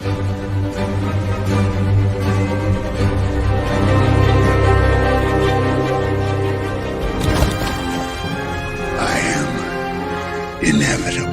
I am inevitable.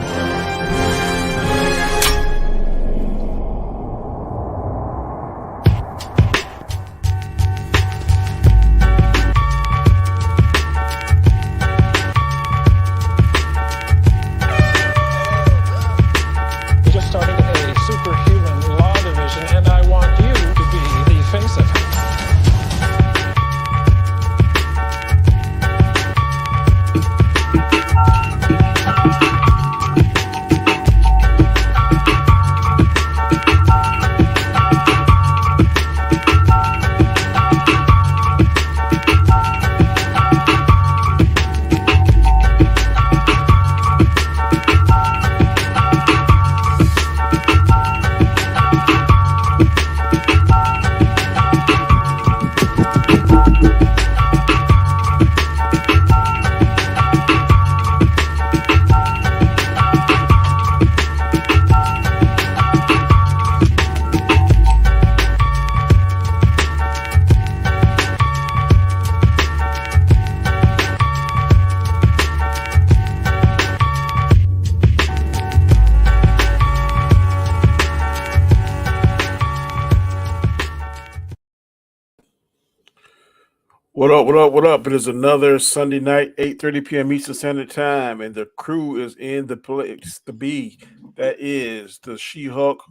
What up, what up, what up? It is another Sunday night, 8:30 p.m. Eastern Standard Time, and the crew is in the place to be. That is the She-Hulk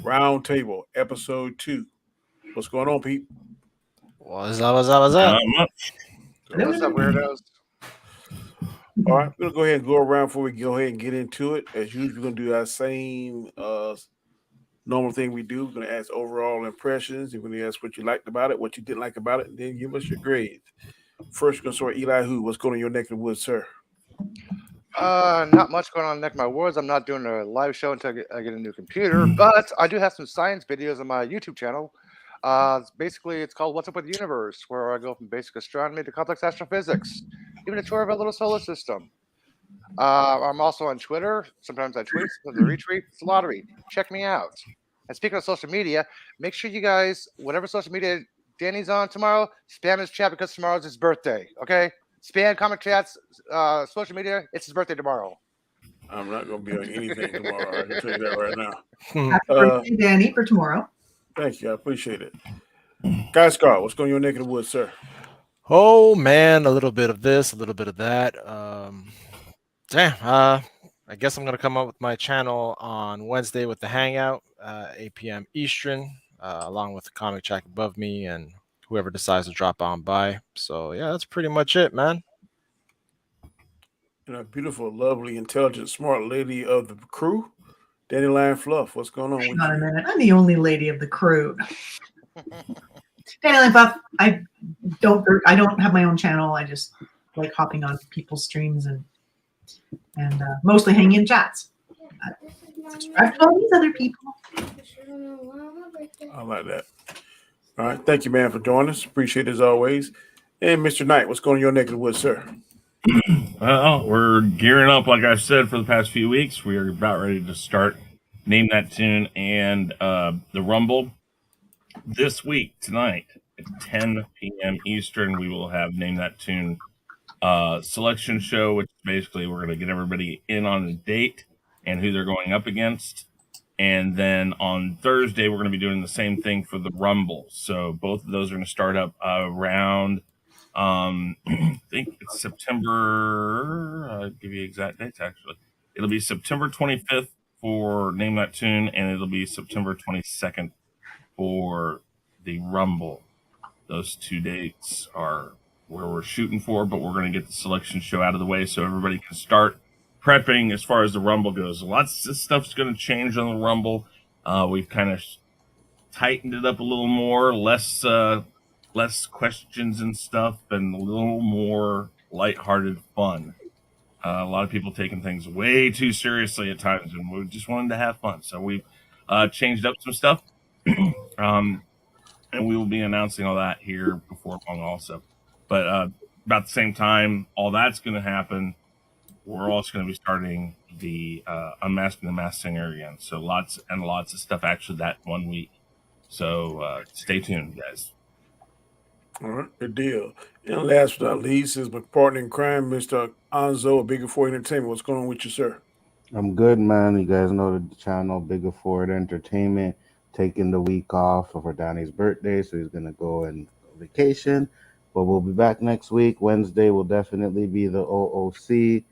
Roundtable, Episode 2. What's going on, Pete? What's up? What's up? What's up, weirdos? All right, we're going to go ahead and go around before we go ahead and get into it. As usual, we're going to do our same normal thing we do. We're going to ask overall impressions. We're going to ask what you liked about it, what you didn't like about it, and then give us your grades. First, we're going to start Elihu. What's going on in your neck of the woods, sir? Not much going on in neck of my woods. I'm not doing a live show until I get a new computer, but I do have some science videos on my YouTube channel. Basically, it's called What's Up with the Universe, where I go from basic astronomy to complex astrophysics, even a tour of our little solar system. I'm also on Twitter. Sometimes I tweet, sometimes I retweet. It's a lottery. Check me out. And speaking of social media, make sure you guys, whatever social media Danny's on tomorrow, spam his chat because tomorrow's his birthday. Okay? Spam, comment chats, social media. It's his birthday tomorrow. I'm not going to be on anything tomorrow. I can tell you that right now. Happy birthday, Danny, for tomorrow. Thank you. I appreciate it. Gaiskar, what's going on in your neck of the woods, sir? Oh man, a little bit of this, a little bit of that. I guess I'm gonna come up with my channel on Wednesday with the Hangout, 8 p.m. Eastern, along with the comic track above me and whoever decides to drop on by. So yeah, that's pretty much it, man. And a beautiful, lovely, intelligent, smart lady of the crew, Dandelionfluff. What's going on with Hang on you? a minute. I'm the only lady of the crew. Dandelionfluff, I don't have my own channel. I just like hopping on people's streams and mostly hanging in chats. Subscribe to all these other people. I like that. All right. Thank you, man, for joining us. Appreciate it as always. And Mr. Knight, what's going on in your neck of the woods, sir? Well, we're gearing up, like I've said, for the past few weeks. We are about ready to start Name That Tune and the Rumble. This week, tonight, at 10 p.m. Eastern, we will have Name That Tune selection show, which basically we're going to get everybody in on the date and who they're going up against. And then on Thursday, we're going to be doing the same thing for the Rumble. So both of those are going to start up around, I think it's September. I'll give you exact dates, actually. It'll be September 25th for Name That Tune, and it'll be September 22nd for the Rumble. Those two dates are where we're shooting for, but we're going to get the selection show out of the way so everybody can start prepping as far as the Rumble goes. Lots of stuff's going to change on the Rumble. We've kind of tightened it up a little more, less questions and stuff, and a little more lighthearted fun. A lot of people taking things way too seriously at times, and we just wanted to have fun. So we've changed up some stuff, and we will be announcing all that here before long also. But about the same time, all that's going to happen. we're also going to be starting the Unmasking the Masked Singer again. So lots and lots of stuff actually that 1 week. So stay tuned, guys. All right, good deal. And last but not least is my partner in crime, Mr. Anzo of Bigger Four Entertainment. What's going on with you, sir? I'm good, man. You guys know the channel, Bigger Forward Entertainment, taking the week off for Danny's birthday, so he's gonna go on vacation. But we'll be back next week. Wednesday will definitely be the OOC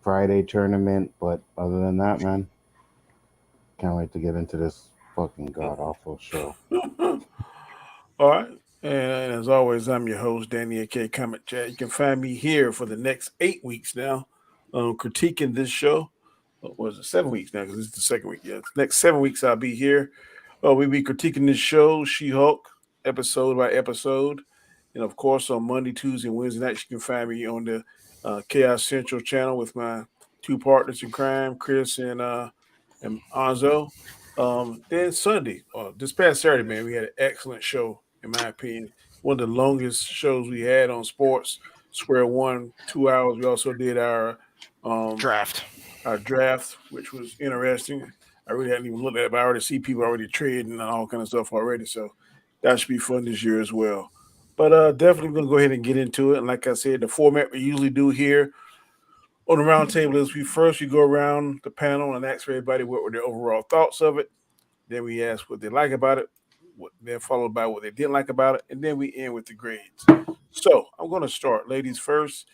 Friday tournament. But other than that, man, can't wait to get into this fucking god awful show. All right. And as always, I'm your host, Danny A.K. Comic Chat. You can find me here for the next 8 weeks now, critiquing this show. What was it, 7 weeks now? Because this is the second week. Yeah, next 7 weeks I'll be here. We'll be critiquing this show, She-Hulk, episode by episode. And of course, on Monday, Tuesday, and Wednesday nights, you can find me on the Chaos Central channel with my two partners in crime, Chris and Anzo. Then Sunday, this past Saturday, man, we had an excellent show, in my opinion. One of the longest shows we had on sports. Square One, 2 hours. We also did our Draft. Which was interesting. I really hadn't even looked at it, but I already see people already trading and all kind of stuff already. So that should be fun this year as well. But definitely going to go ahead and get into it. And like I said, the format we usually do here on the roundtable is we go around the panel and ask everybody what were their overall thoughts of it. Then we ask what they like about it, then followed by what they didn't like about it, and then we end with the grades. So I'm going to start. Ladies first.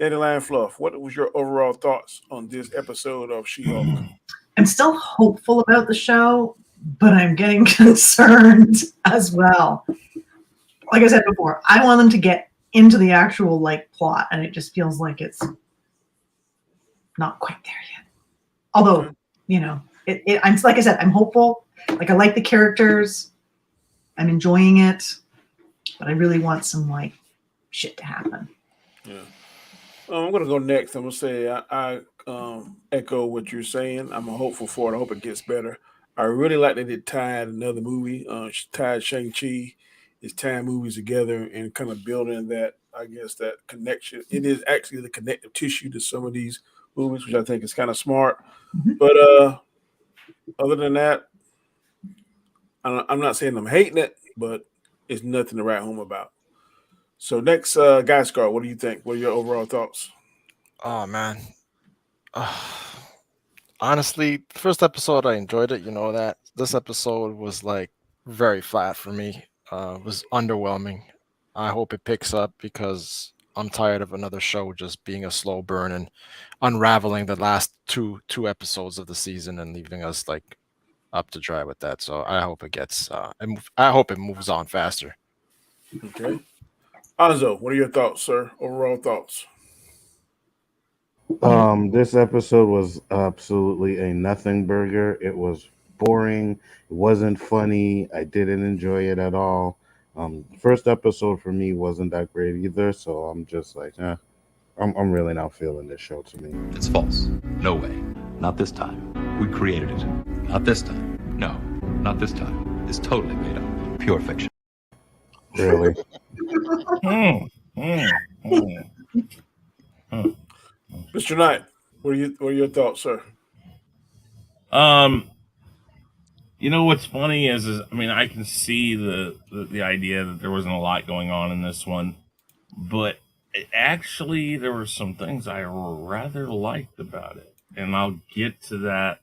Dandelionfluff, what was your overall thoughts on this episode of She-Hulk? I'm still hopeful about the show, but I'm getting concerned as well. Like I said before, I want them to get into the actual plot, and it just feels like it's not quite there yet. Although, I'm like I said, I'm hopeful. Like, I like the characters, I'm enjoying it, but I really want some shit to happen. Yeah. I'm going to go next. I'm going to say I echo what you're saying. I'm hopeful for it. I hope it gets better. I really like that it tied another movie, tied Shang-Chi. It's tying movies together and kind of building that, I guess, that connection. It is actually the connective tissue to some of these movies, which I think is kind of smart. Mm-hmm. But other than that, I'm not saying I'm hating it, but it's nothing to write home about. So next, Gaiskar, what do you think? What are your overall thoughts? Oh man. Honestly, first episode I enjoyed it. You know that. This episode was very flat for me. It was underwhelming. I hope it picks up because I'm tired of another show just being a slow burn and unraveling the last two episodes of the season and leaving us up to dry with that. So I hope it gets. I hope it moves on faster. Okay. Anzo, what are your thoughts, sir? Overall thoughts? This episode was absolutely a nothing burger. It was boring. It wasn't funny. I didn't enjoy it at all. First episode for me wasn't that great either, so I'm just I'm really not feeling this show to me. It's false. No way. Not this time. We created it. Not this time. No, not this time. It's totally made up. Pure fiction. Really? Mr. Knight, what are your thoughts, sir? You know what's funny is I mean, I can see the idea that there wasn't a lot going on in this one, but actually there were some things I rather liked about it, and I'll get to that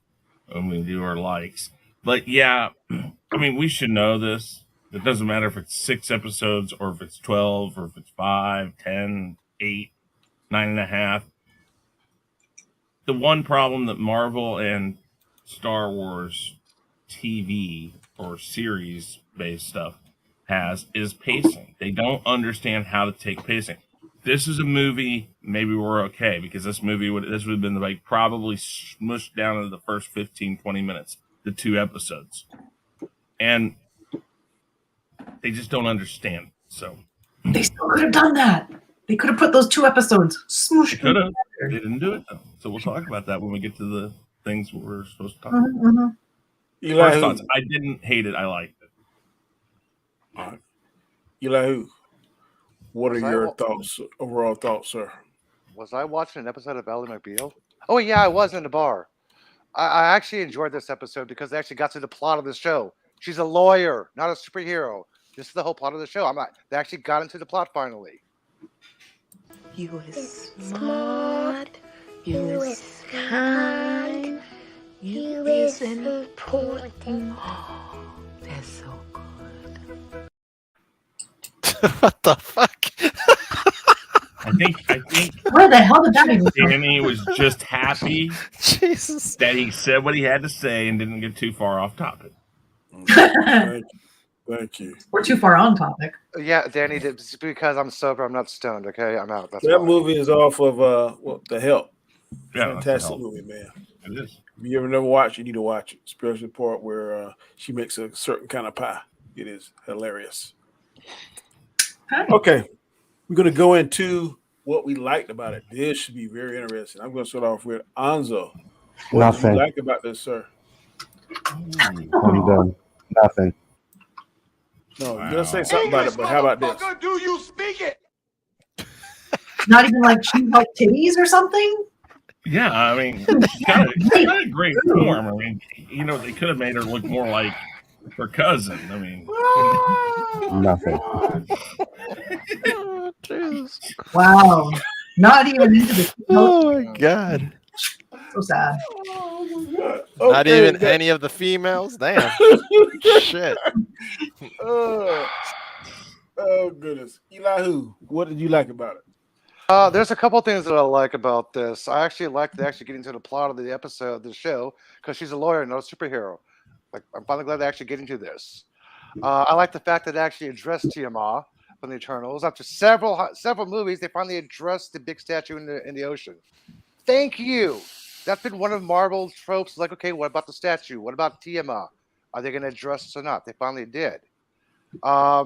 when we do our likes. But yeah, I mean, we should know this. It doesn't matter if it's 6 episodes or if it's 12 or if it's 5, 10, 8, 9.5. The one problem that Marvel and Star Wars TV or series based stuff has is pacing. They don't understand how to take pacing. This is a movie, maybe we're okay because this would have been probably smushed down into the first 15, 20 minutes, the 2 episodes. And they just don't understand. So They still could have done that. They could have put those 2 episodes smooshed. They didn't do it though. So we'll talk about that when we get to the things we're supposed to talk about. Mm-hmm. First thoughts, I didn't hate it. I liked it. All right. Elihu, what are your thoughts, overall thoughts, sir? Was I watching an episode of Ally McBeal? Oh yeah, I was in the bar. I actually enjoyed this episode because they actually got to the plot of the show. She's a lawyer, not a superhero. This is the whole plot of the show. They actually got into the plot finally. You is smart. You is kind. You is important. That's so good. What the fuck? I think Where the hell did that even come from? Danny was just happy Jesus. that he said what he had to say and didn't get too far off topic. Thank you. We're too far on topic. Yeah, Danny, it's because I'm sober. I'm not stoned. Okay, I'm out. That's That why. movie is off of The Help. Yeah, that's the Fantastic help. movie, man. It is. If you ever never watched, you need to watch it. Especially the part where she makes a certain kind of pie. It is hilarious. Okay, we're going to go into what we liked about it. This should be very interesting. I'm going to start off with Anzo. What Nothing. did you like about this, sir? I'm done. Nothing. No, you're going to say something about it, but how about this? Do you speak it? Not even like she like titties or something? Yeah, I mean, she's got a great form. I mean, you know, they could have made her look more like her cousin. I mean, Nothing. Oh, Jesus. Wow. Not even into the Oh my god. So sad. Not even any of the females? Damn. Shit. Oh goodness. Elihu, what did you like about it? There's a couple things that I like about this. I actually like to actually get into the plot of the episode, the show, because she's a lawyer, not a superhero. Like, I'm finally glad they actually get into this. I like the fact that they actually addressed Tiamat from the Eternals. After several movies, they finally addressed the big statue in the ocean. Thank you. That's been one of Marvel's tropes. Like, okay, what about the statue? What about Tiamat? Are they going to address this or not? They finally did. I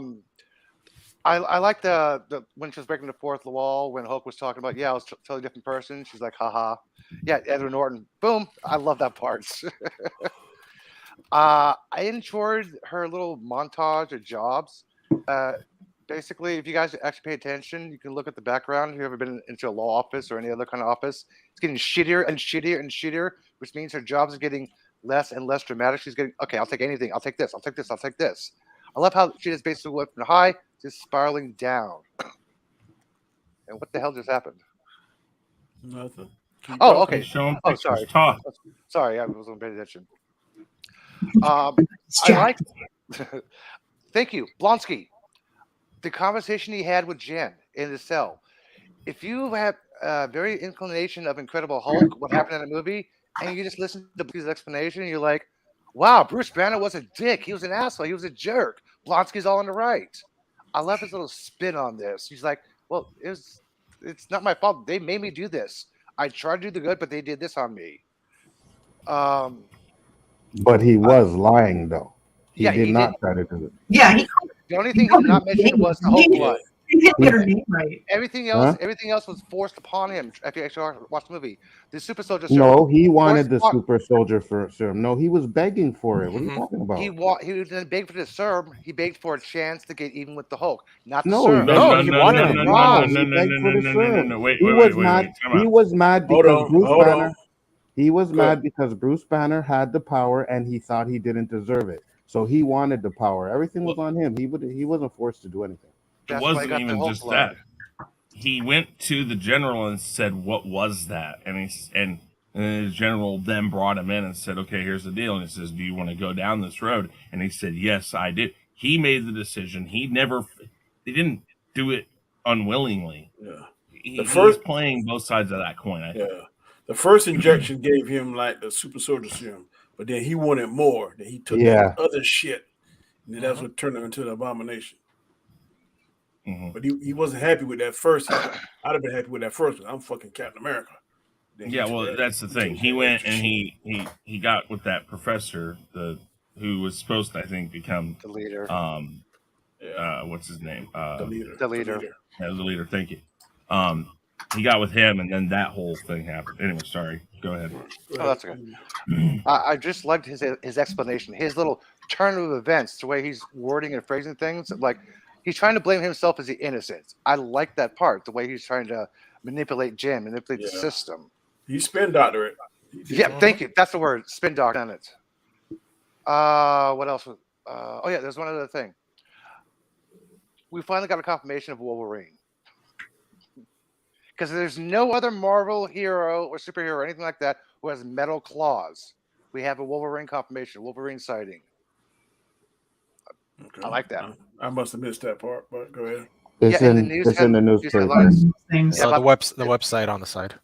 like the when she was breaking the fourth wall when Hulk was talking about, I was a totally different person. She's like, haha. Yeah, Edward Norton. Boom. I love that part. I enjoyed her little montage of jobs. Basically, if you guys actually pay attention, you can look at the background. If you've ever been into a law office or any other kind of office, it's getting shittier and shittier and shittier, which means her jobs are getting less and less dramatic. She's getting, okay, I'll take anything. I'll take this. I'll take this. I'll take this. I love how she just basically went from high to spiraling down. And what the hell just happened? Nothing. Oh, okay. show him Oh, pictures. sorry. Talk. Sorry, I wasn't paying attention. I like. Thank you, Blonsky. The conversation he had with Jen in the cell. If you have a very inclination of Incredible Hulk, what happened in the movie, and you just listen to his explanation, you're like, wow, Bruce Banner was a dick. He was an asshole. He was a jerk. Blonsky's all on the right. I love his little spin on this. He's like, well, it's not my fault. They made me do this. I tried to do the good, but they did this on me. But he was lying, though. He Yeah, did he not did. try to do it. Yeah, The only thing he did not mention was the whole blood. he didn't get her name right. Everything else was forced upon him. If you actually watch the movie, the super soldier. No, he wanted the Forced- super soldier for serum. No, he was begging for it. What are you talking about? He didn't beg for the serum. He begged for a chance to get even with the Hulk, not the No, serum. no, he wanted it. No. Wait. He was mad Hold because on, Bruce hold Banner. on. He was Go mad ahead. because Bruce Banner had the power and he thought he didn't deserve it. So he wanted the power. Everything was on him. He wasn't forced to do anything. It That's why he wasn't got the even Hulk just blood. that. He went to the general and said, "What was that?" And the general then brought him in and said, "Okay, here's the deal." And he says, "Do you want to go down this road?" And he said, "Yes, I did." He made the decision. He didn't do it unwillingly. Yeah. He's playing both sides of that coin. I think. Yeah. The first injection gave him like the super soldier serum, but then he wanted more. Then he took that other shit. And then that's what turned him into an abomination. Mm-hmm. But he wasn't happy with that first. I'd have been happy with that first one. I'm fucking Captain America. Then he Yeah, took well, that- that's the thing. He went and he got with that professor, who was supposed to, I think, become The leader. what's his name? the leader. the leader. Yeah, the leader. Thank you. He got with him, and then that whole thing happened. Anyway, sorry. Go ahead. Oh, that's okay. I just liked his explanation, his little turn of events, the way he's wording and phrasing things. Like he's trying to blame himself as the innocent. I like that part, the way he's trying to manipulate Jim, manipulate the Yeah. system. You spin doctor it. Yeah, thank you. That's the word. Spin doctor on it. What else? Oh yeah, there's one other thing. We finally got a confirmation of Wolverine. Because there's no other Marvel hero or superhero or anything like that who has metal claws. We have a Wolverine confirmation, Wolverine sighting. Okay. I like that. I must have missed that part, but go ahead. It's Yeah, in in the news it's in the news newspaper. headlines. Things. So Yeah, the website on the side.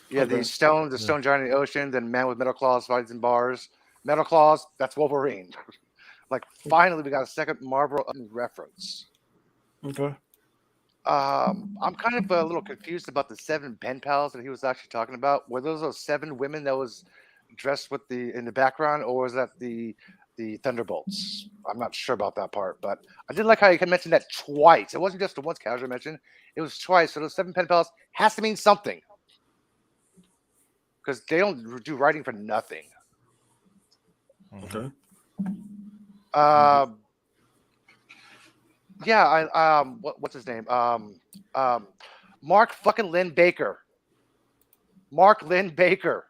Yeah, Okay. the stone giant in the ocean, then man with metal claws fights in bars. Metal claws, that's Wolverine. Like, finally, we got a second Marvel reference. Okay. I'm kind of a little confused about the 7 pen pals that he was actually talking about. Were those 7 women that was dressed with in the background, or was that the Thunderbolts? I'm not sure about that part, but I did like how you can mention that twice. It wasn't just a once casual mention; it was twice. So those 7 pen pals has to mean something, because they don't do writing for nothing. Okay. Yeah, what's his name? Mark fucking Lynn Baker. Mark Lynn Baker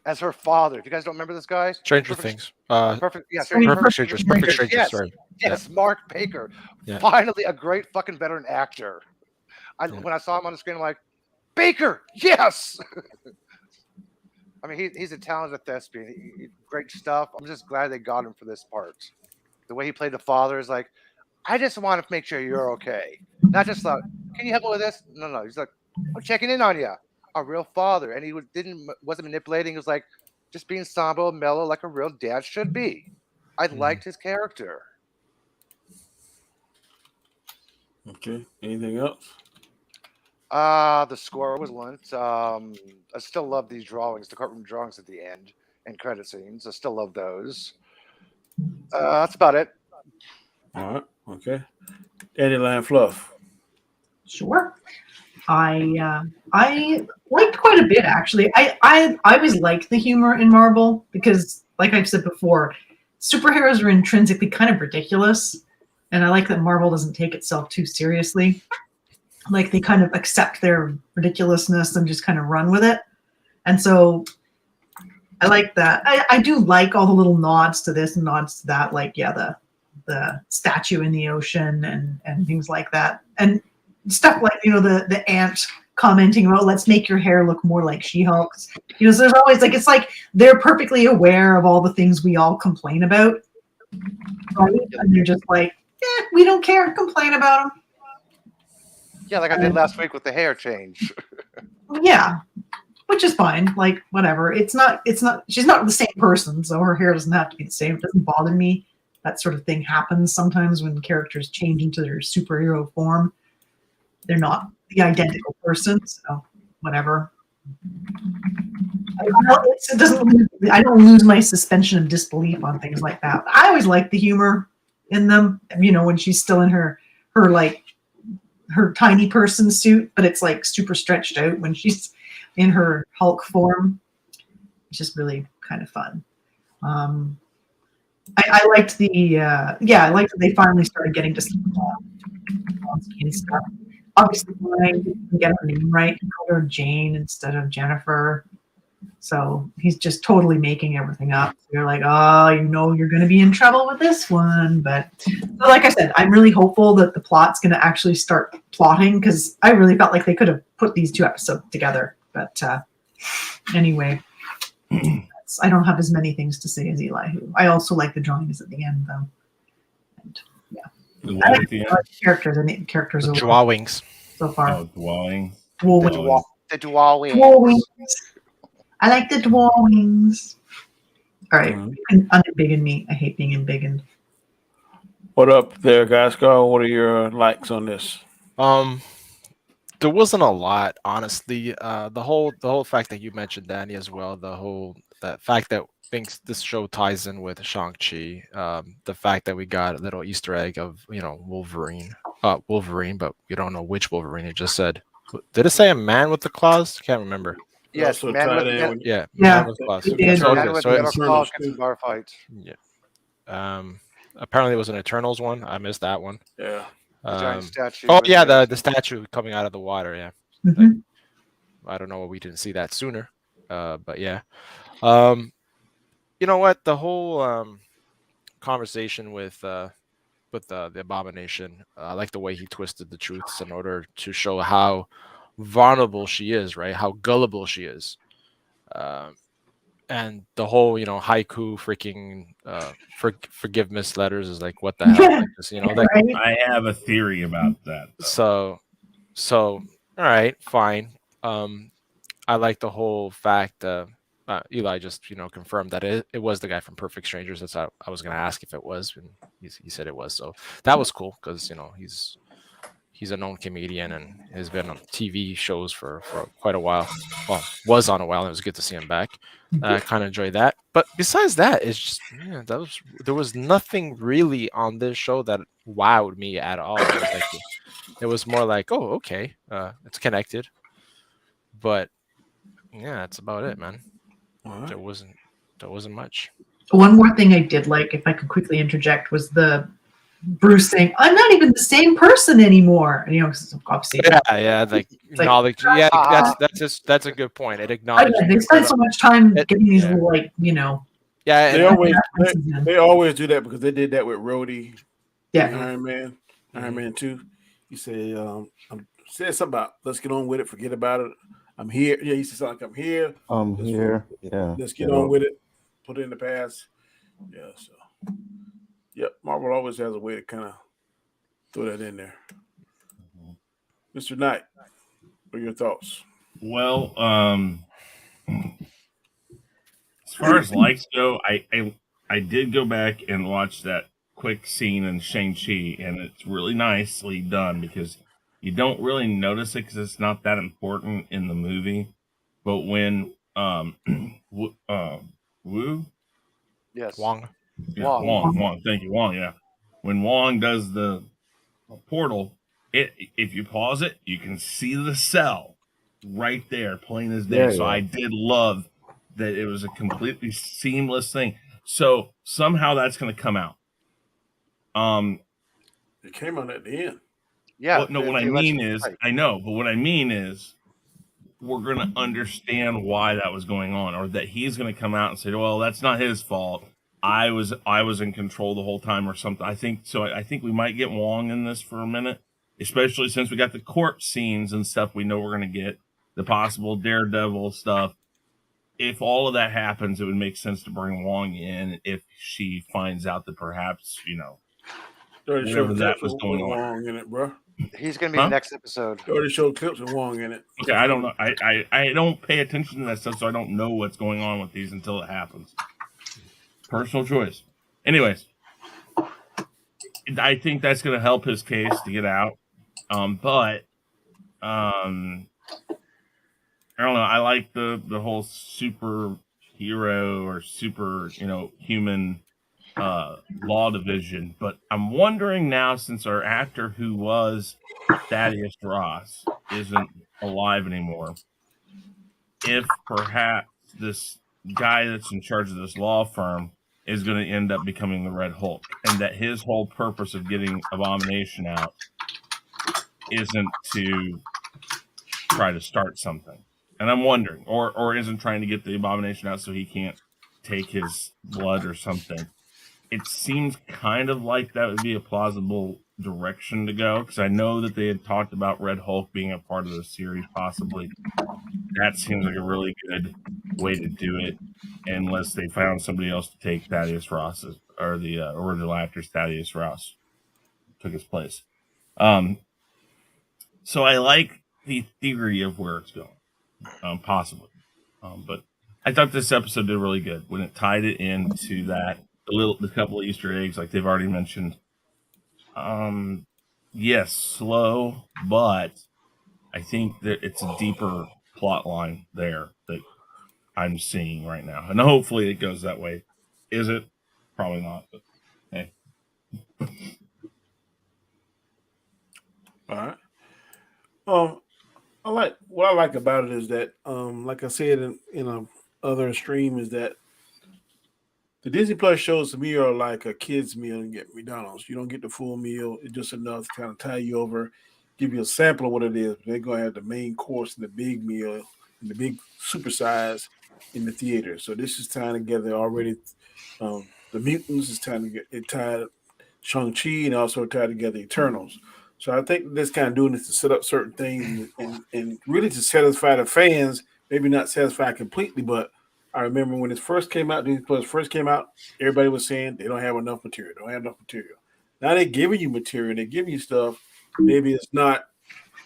as her father. If you guys don't remember this guy, Stranger Things. Perfect. Yeah, Perfect Strangers. Perfect Strangers. Yes, Sorry. yes, Mark Baker. Yeah. Finally, a great fucking veteran actor. Yeah. When I saw him on the screen, I'm like, Baker, yes. I mean, he's a talented thespian. Great stuff. I'm just glad they got him for this part. The way he played the father is like, I just want to make sure you're okay. Not just like, can you help me with this? No. He's like, I'm checking in on you. A real father. And he wasn't manipulating. He was like, just being somber, mellow, like a real dad should be. I liked his character. Okay. Anything else? The score was lent. I still love these drawings, the courtroom drawings at the end and credit scenes. I still love those. That's about it. All right. Okay. Dandelionfluff. Sure. I liked quite a bit actually. I always liked the humor in Marvel because, like I've said before, superheroes are intrinsically kind of ridiculous, and I like that Marvel doesn't take itself too seriously. Like, they kind of accept their ridiculousness and just kind of run with it. And so I like that. I do like all the little nods to this and nods to that, like, yeah, the statue in the ocean and things like that. And stuff like, you know, the ant commenting about, let's make your hair look more like She-Hulk's. You know, so there's always, like, it's like they're perfectly aware of all the things we all complain about. Right? And they're just like, we don't care, complain about them. Yeah, like I did last week with the hair change. Yeah, which is fine. Like, whatever. She's not the same person, so her hair doesn't have to be the same. It doesn't bother me. That sort of thing happens sometimes when characters change into their superhero form. They're not the identical person, so whatever. I don't lose my suspension of disbelief on things like that. I always like the humor in them. You know, when she's still in her tiny person suit, but it's like super stretched out when she's in her Hulk form. It's just really kind of fun. I liked I liked that they finally started getting to and stuff. Obviously, I didn't get her name right. He called her Jane instead of Jennifer. So he's just totally making everything up. So you're like, oh, you know, you're going to be in trouble with this one. But like I said, I'm really hopeful that the plot's going to actually start plotting, because I really felt like they could have put these 2 episodes together. But anyway, I don't have as many things to say as Elihu. I also like the drawings at the end, though. And, yeah. I like the characters. I think the characters The are drawings. so far. Oh, drawing. The drawings. I like the drawings. All right, unbiggen me. I hate being embiggened. What up there, Gaiskar? What are your likes on this? There wasn't a lot, honestly. The whole fact that you mentioned, Danny, as well. That fact that this show ties in with Shang-Chi. The fact that we got a little Easter egg of, you know, Wolverine, but we don't know which Wolverine. It just said, did it say a man with the claws? Can't remember. Yes, Also man with claws. claws gets in bar fight. Yeah. Apparently it was an Eternals one. I missed that one. Yeah. The giant statue. Oh yeah, the statue coming out of the water. Yeah. Mm-hmm. I don't know why we didn't see that sooner. But yeah. You know what? The whole conversation with the Abomination, I like the way he twisted the truths in order to show how vulnerable she is, right? How gullible she is. And the whole, haiku freaking forgiveness letters is like, what the hell? Like this, like, Right? I have a theory about that. though. so all right, fine. I like the whole fact Eli just confirmed that it was the guy from Perfect Strangers. That's how I was going to ask if it was, and he said it was. So that was cool because he's a known comedian and has been on TV shows for quite a while. Well, was on a while. And it was good to see him back. I kind of enjoyed that. But besides that, it's just there was nothing really on this show that wowed me at all. It was more like, oh, okay, it's connected, but yeah, that's about it, man. All right. There wasn't much. One more thing I did like, if I could quickly interject, was the Bruce saying, "I'm not even the same person anymore." And 'cause obviously, Yeah, like like, knowledge. Yeah, that's a good point. It acknowledges. they spend so much time getting these yeah. little, Yeah, They and always references in. they always do that because they did that with Rhodey. Yeah. Iron Man 2. He said, said something about let's get on with it, forget about it. I'm here. Yeah, he said something like I'm here. Yeah. Let's get on with it. Put it in the past. Yeah, so yep, Marvel always has a way to kind of throw that in there. Mr. Knight, what are your thoughts? Well, as far as likes go, I did go back and watch that quick scene in Shang-Chi, and it's really nicely done because you don't really notice it because it's not that important in the movie. But when Wu, Yes. Wong. yeah, Wong, thank you, Wong, yeah. When Wong does the portal, if you pause it, you can see the cell right there, plain as day. So I did love that it was a completely seamless thing. So somehow that's going to come out. It came out at the end. Yeah. Well, no, what I mean is, I know, but what I mean is, we're going to understand why that was going on, or that he's going to come out and say, "Well, that's not his fault. I was in control the whole time," or something. I think so. I think we might get Wong in this for a minute, especially since we got the court scenes and stuff. We know we're going to get the possible Daredevil stuff. If all of that happens, it would make sense to bring Wong in if she finds out that perhaps, whatever that was going on. Wong in it, bro. He's going to be the next episode. They already showed clips of Wong in it. Okay, I don't know. I don't pay attention to that stuff, so I don't know what's going on with these until it happens. Personal choice. Anyways, I think that's going to help his case to get out. But I don't know. I like the whole superhero or super, human law division. But I'm wondering now, since our actor who was Thaddeus Ross isn't alive anymore, if perhaps this guy that's in charge of this law firm is going to end up becoming the Red Hulk, and that his whole purpose of getting Abomination out isn't to try to start something. And I'm wondering, or isn't trying to get the Abomination out so he can't take his blood or something. It seems kind of like that would be a plausible direction to go, because I know that they had talked about Red Hulk being a part of the series, possibly. That seems like a really good way to do it, unless they found somebody else to take Thaddeus Ross, or the original actor's Thaddeus Ross took his place. So I like the theory of where it's going, possibly. But I thought this episode did really good when it tied it into that the couple of Easter eggs, like they've already mentioned. Yes, slow, but I think that it's a deeper plot line there that I'm seeing right now, and hopefully it goes that way. Is it? Probably not, but hey. All right. What I like about it is that, like I said in a other stream, is that the Disney Plus shows to me are like a kid's meal at McDonald's. You don't get the full meal; it's just enough to kind of tie you over. give you a sample of what it is. They're going to have the main course and the big meal and the big supersize in the theater. So this is tying together already. The Mutants is tying to get it tied Shang-Chi and also tied together Eternals. So I think this kind of doing this to set up certain things and really to satisfy the fans, maybe not satisfy completely, but I remember when it first came out, Disney Plus first came out, everybody was saying they don't have enough material, Now they're giving you material, they're giving you stuff. Maybe it's not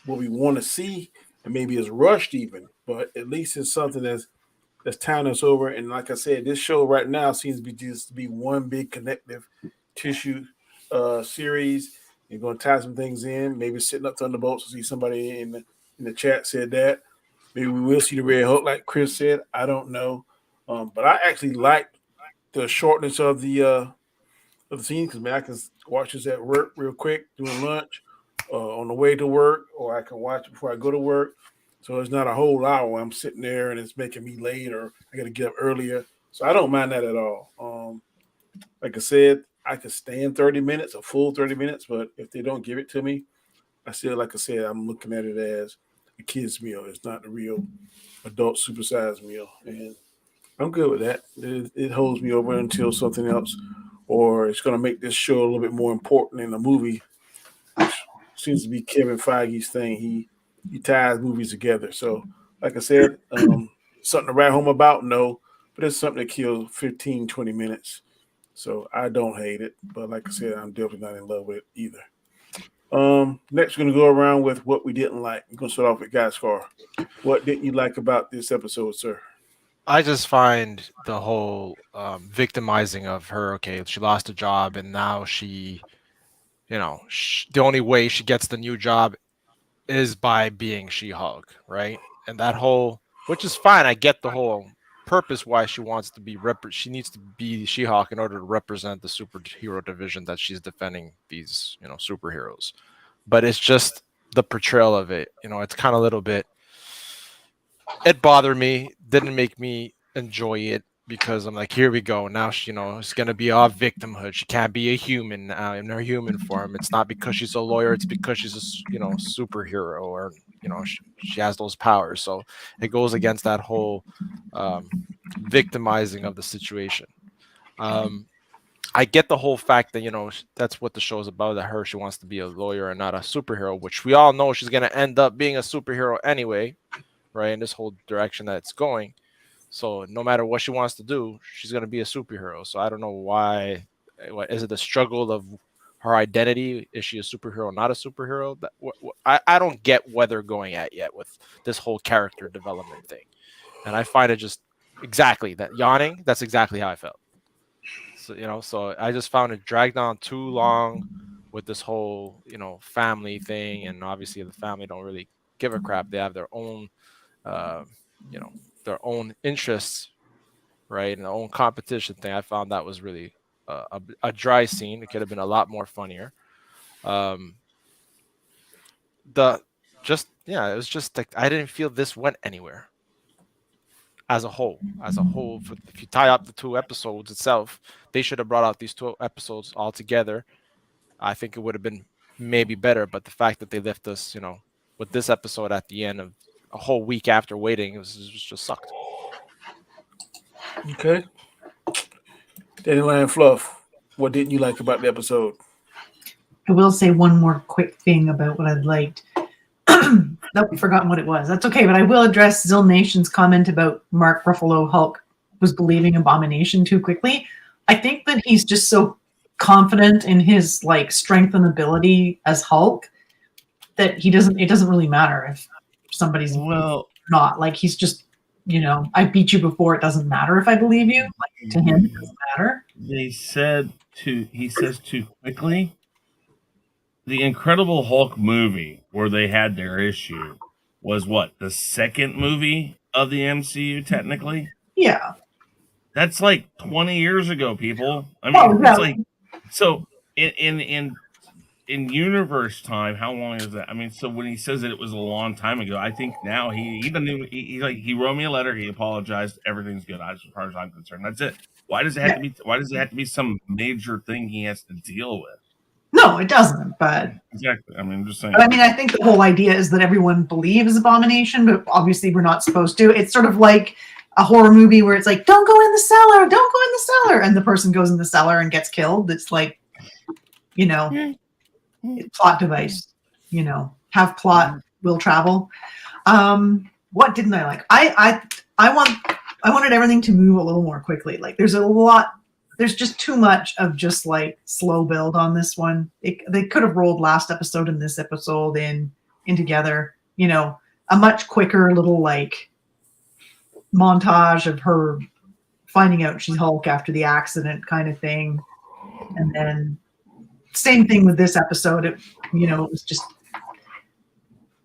what we want to see, and maybe it's rushed even, but at least it's something that's tying us over. And like I said, this show right now seems to be just to be one big connective tissue series. You're going to tie some things in. Maybe sitting up Thunderbolts. I see somebody in the chat said that. Maybe we will see the Red Hulk, like Chris said. I don't know, but I actually like the shortness of the scene because I can watch this at work real quick doing lunch, on the way to work, or I can watch it before I go to work. So it's not a whole hour where I'm sitting there and it's making me late or I got to get up earlier. So I don't mind that at all. Like I said, I could stand 30 minutes, a full 30 minutes, but if they don't give it to me, I still, like I said, I'm looking at it as a kid's meal. It's not the real adult supersized meal. And I'm good with that. It holds me over until something else, or it's going to make this show a little bit more important in the movie, which seems to be Kevin Feige's thing. He ties movies together. So, like I said, something to write home about? No, but it's something that kills 15, 20 minutes. So I don't hate it, but like I said, I'm definitely not in love with it either. Next, we're going to go around with what we didn't like. We're going to start off with Gaiskar. What didn't you like about this episode, sir? I just find the whole victimizing of her. Okay, she lost a job, and now the only way she gets the new job is by being She-Hulk, right? And that whole, which is fine. I get the whole purpose why she wants to be she needs to be She-Hulk in order to represent the superhero division that she's defending these, superheroes. But it's just the portrayal of it. It's kind of a little bit. It bothered me. Didn't make me enjoy it because I'm like, here we go. Now it's gonna be all victimhood. She can't be a human now in her human form. It's not because she's a lawyer. It's because she's a superhero, or she has those powers. So it goes against that whole victimizing of the situation. I get the whole fact that that's what the show is about. That she wants to be a lawyer and not a superhero, which we all know she's gonna end up being a superhero anyway, right? In this whole direction that it's going. So no matter what she wants to do, she's going to be a superhero. So I don't know why. Is it the struggle of her identity? Is she a superhero, not a superhero? I don't get where they're going at yet with this whole character development thing. And I find it just exactly that yawning. That's exactly how I felt. So, so I just found it dragged on too long with this whole, family thing. And obviously the family don't really give a crap. They have their own, their own interests, right, and their own competition thing. I found that was really a dry scene. It could have been a lot more funnier. It was just like I didn't feel this went anywhere. As a whole, if you tie up the two episodes itself, they should have brought out these two episodes all together. I think it would have been maybe better. But the fact that they left us, with this episode at the end of a whole week after waiting, it just sucked. Okay. Dandelionfluff, what didn't you like about the episode? I will say one more quick thing about what I liked. Nope, I've forgotten what it was. That's okay, but I will address Zill Nation's comment about Mark Ruffalo Hulk was believing Abomination too quickly. I think that he's just so confident in his strength and ability as Hulk that it doesn't really matter if somebody's not. He's just, I beat you before, it doesn't matter if I believe you. To him, it doesn't matter. He says too quickly. The Incredible Hulk movie where they had their issue was what? The second movie of the MCU, technically? Yeah. That's 20 years ago, people. I mean, it's so in universe time, how long is that? I mean, so when he says that it was a long time ago, I think now he doesn't even, he wrote me a letter, he apologized, everything's good as far as I'm concerned. That's it. Why does it have to be some major thing he has to deal with? No, No, it doesn't. But Exactly. I mean, I'm just saying. But I mean, I think the whole idea is that everyone believes Abomination, but obviously we're not supposed to. It's sort of like a horror movie where it's like, don't go in the cellar, don't go in the cellar. And the person goes in the cellar and gets killed. It's like, plot device, have plot, will travel. What didn't I like? I wanted everything to move a little more quickly. Like there's just too much of just like slow build on this one. They could have rolled last episode and this episode in together, a much quicker little like montage of her finding out she's Hulk after the accident kind of thing. And then same thing with this episode. It was just,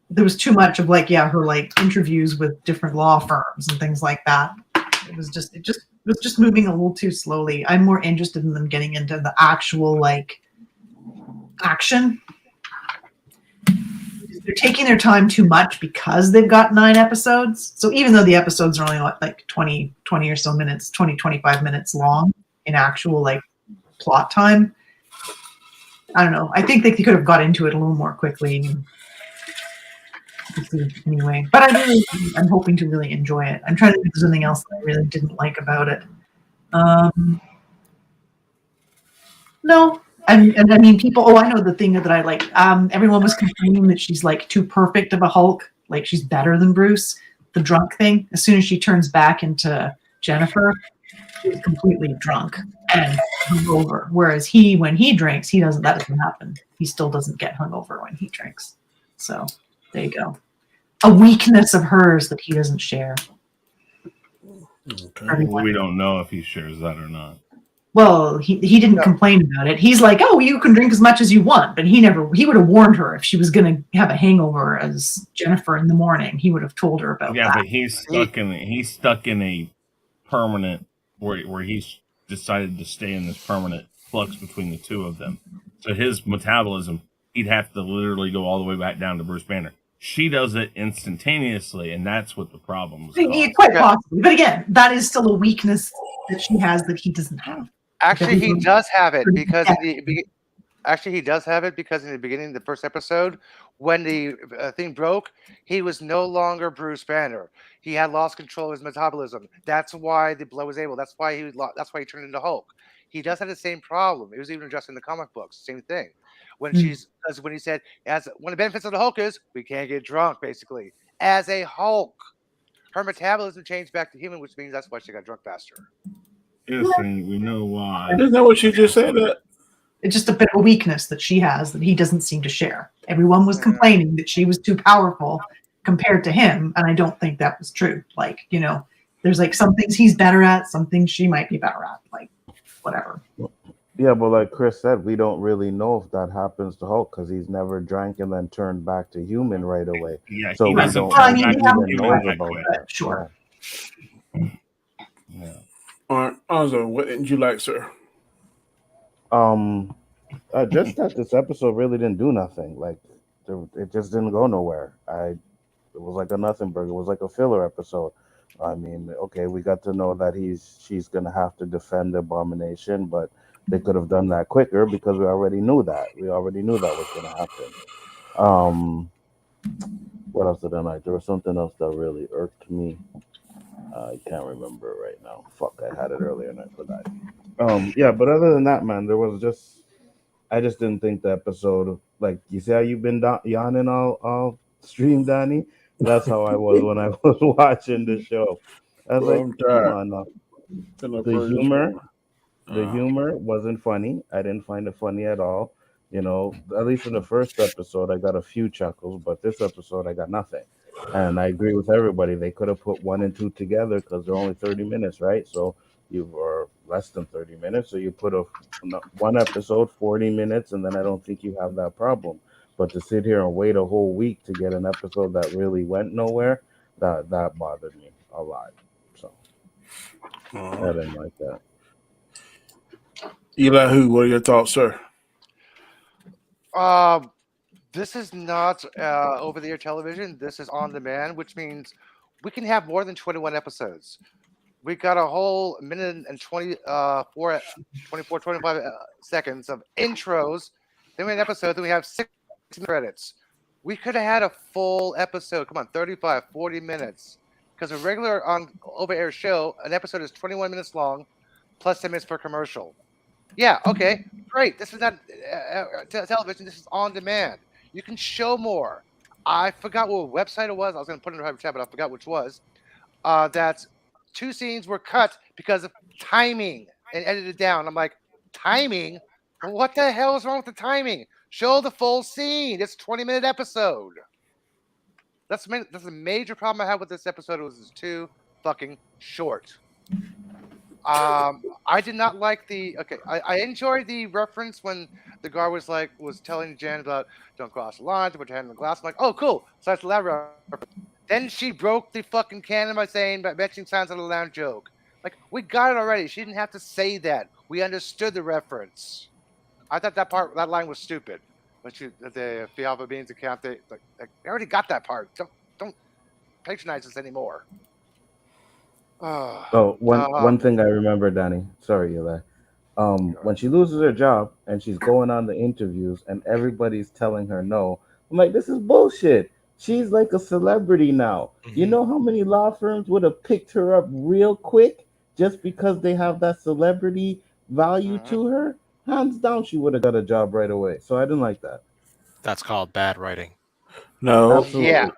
there was too much of like, her like interviews with different law firms and things like that. It was just moving a little too slowly. I'm more interested in them getting into the actual like action. They're taking their time too much because they've got 9 episodes. So even though the episodes are only like 20 or so minutes, 25 minutes long in actual like plot time, I don't know. I think they could have got into it a little more quickly. Anyway, but I'm hoping to really enjoy it. I'm trying to think of something else that I really didn't like about it. No. And I mean, people. Oh, I know the thing that I like. Everyone was complaining that she's like too perfect of a Hulk. Like she's better than Bruce. The drunk thing. As soon as she turns back into Jennifer, she's completely drunk and hungover. Whereas when he drinks, that doesn't happen. He still doesn't get hungover when he drinks. So there you go. A weakness of hers that he doesn't share. Okay. We don't know if he shares that or not. Well, he didn't complain about it. He's like, oh, you can drink as much as you want, but he would have warned her if she was going to have a hangover as Jennifer in the morning. He would have told her about that. Yeah, but he's stuck in a permanent where he's decided to stay in this permanent flux between the two of them. So his metabolism, he'd have to literally go all the way back down to Bruce Banner. She does it instantaneously, and that's what the problem was. Yeah, quite possibly. But again, that is still a weakness that she has that he doesn't have. Actually, he does have it because in the beginning of the first episode, when the thing broke, he was no longer Bruce Banner. He had lost control of his metabolism. That's why the blood was able. That's why he turned into Hulk. He does have the same problem. It was even addressed in the comic books. Same thing. When he said, one of the benefits of the Hulk is we can't get drunk. Basically, as a Hulk, her metabolism changed back to human, which means that's why she got drunk faster. Yes, and we know why. Isn't that what you just said? It's just a bit of a weakness that she has that he doesn't seem to share. Everyone was complaining that she was too powerful compared to him, and I don't think that was true. Like, there's like some things he's better at, some things she might be better at, like whatever. Yeah, but like Chris said, we don't really know if that happens to Hulk because he's never drank and then turned back to human right away. Yeah, so he we doesn't don't turn really back to know human about quick. that. Sure. Yeah. All right, Alonzo, what didn't you like, sir? Just that this episode really didn't do nothing. Like, it just didn't go nowhere. It was like a nothing burger. It was like a filler episode. I mean, okay, we got to know that she's gonna have to defend Abomination, but they could have done that quicker because we already knew that. We already knew that was gonna happen. What else did I like? There was something else that really irked me. I can't remember it right now. Fuck, I had it earlier and I forgot. Yeah, but other than that, man, I just didn't think the episode, like, you see how you've been yawning all stream, Danny? That's how I was when I was watching the show. I was like, come on now. The humor wasn't funny. I didn't find it funny at all. At least in the first episode, I got a few chuckles, but this episode, I got nothing. And I agree with everybody. They could have put 1 and 2 together because they're only 30 minutes, right? So or less than 30 minutes. So you put one episode, 40 minutes, and then I don't think you have that problem. But to sit here and wait a whole week to get an episode that really went nowhere, that bothered me a lot. So I didn't like that. Elihu, what are your thoughts, sir? This is not over-the-air television. This is on demand, which means we can have more than 21 episodes. We got a whole minute and 25 seconds of intros Then we have an episode. Then we have 6 credits. We could have had a full episode. Come on, 35, 40 minutes. Because a regular on over-air show, an episode is 21 minutes long, plus 10 minutes per commercial. Yeah, okay, great. This is not television. This is on demand. You can show more. I forgot what website it was. I was going to put it in the chat, but I forgot which was. That 2 scenes were cut because of timing and edited down. I'm like, timing? What the hell is wrong with the timing? Show the full scene. It's a 20-minute episode. That's a major problem I have with this episode. It was too fucking short. I did not like the. Okay, I enjoyed the reference when the guard was telling Jen about don't cross the line, to put your hand in the glass. I'm like, oh, cool. So that's the lab reference. Then she broke the fucking canon by mentioning Signs of the Lounge joke. Like, we got it already. She didn't have to say that. We understood the reference. I thought that line was stupid. But the Fialva Beans account, they already got that part. Don't patronize us anymore. One thing I remember, Danny. Sorry, Eli. When she loses her job and she's going on the interviews and everybody's telling her no, I'm like, this is bullshit. She's like a celebrity now. You know how many law firms would have picked her up real quick just because they have that celebrity value to her? Hands down, she would have got a job right away. So I didn't like that. That's called bad writing. No. Absolutely. Yeah.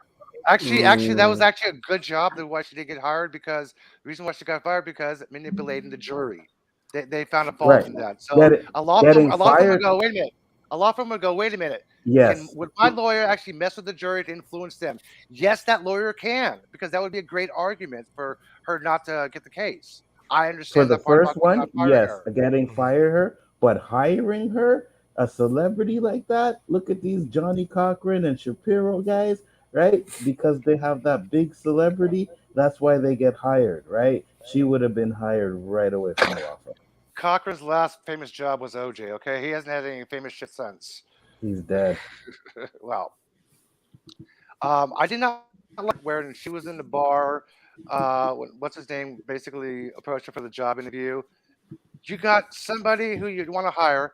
Actually, that was actually a good job. That's why she didn't get hired, because the reason why she got fired because manipulating the jury. They found a fault in that. So a law firm would go, wait a minute. A law firm would go, wait a minute. Yes. Would my lawyer actually mess with the jury to influence them? Yes, that lawyer can, because that would be a great argument for her not to get the case. I understand for the that part first about one, yes, getting fire her, but hiring her, a celebrity like that. Look at these Johnny Cochran and Shapiro guys, right? Because they have that big celebrity, that's why they get hired, right? She would have been hired right away from the law firm. Cochran's last famous job was OJ, okay? He hasn't had any famous shit since. He's dead. Well, I did not like when she was in the bar. What's his name? Basically approached her for the job interview. You got somebody who you'd want to hire,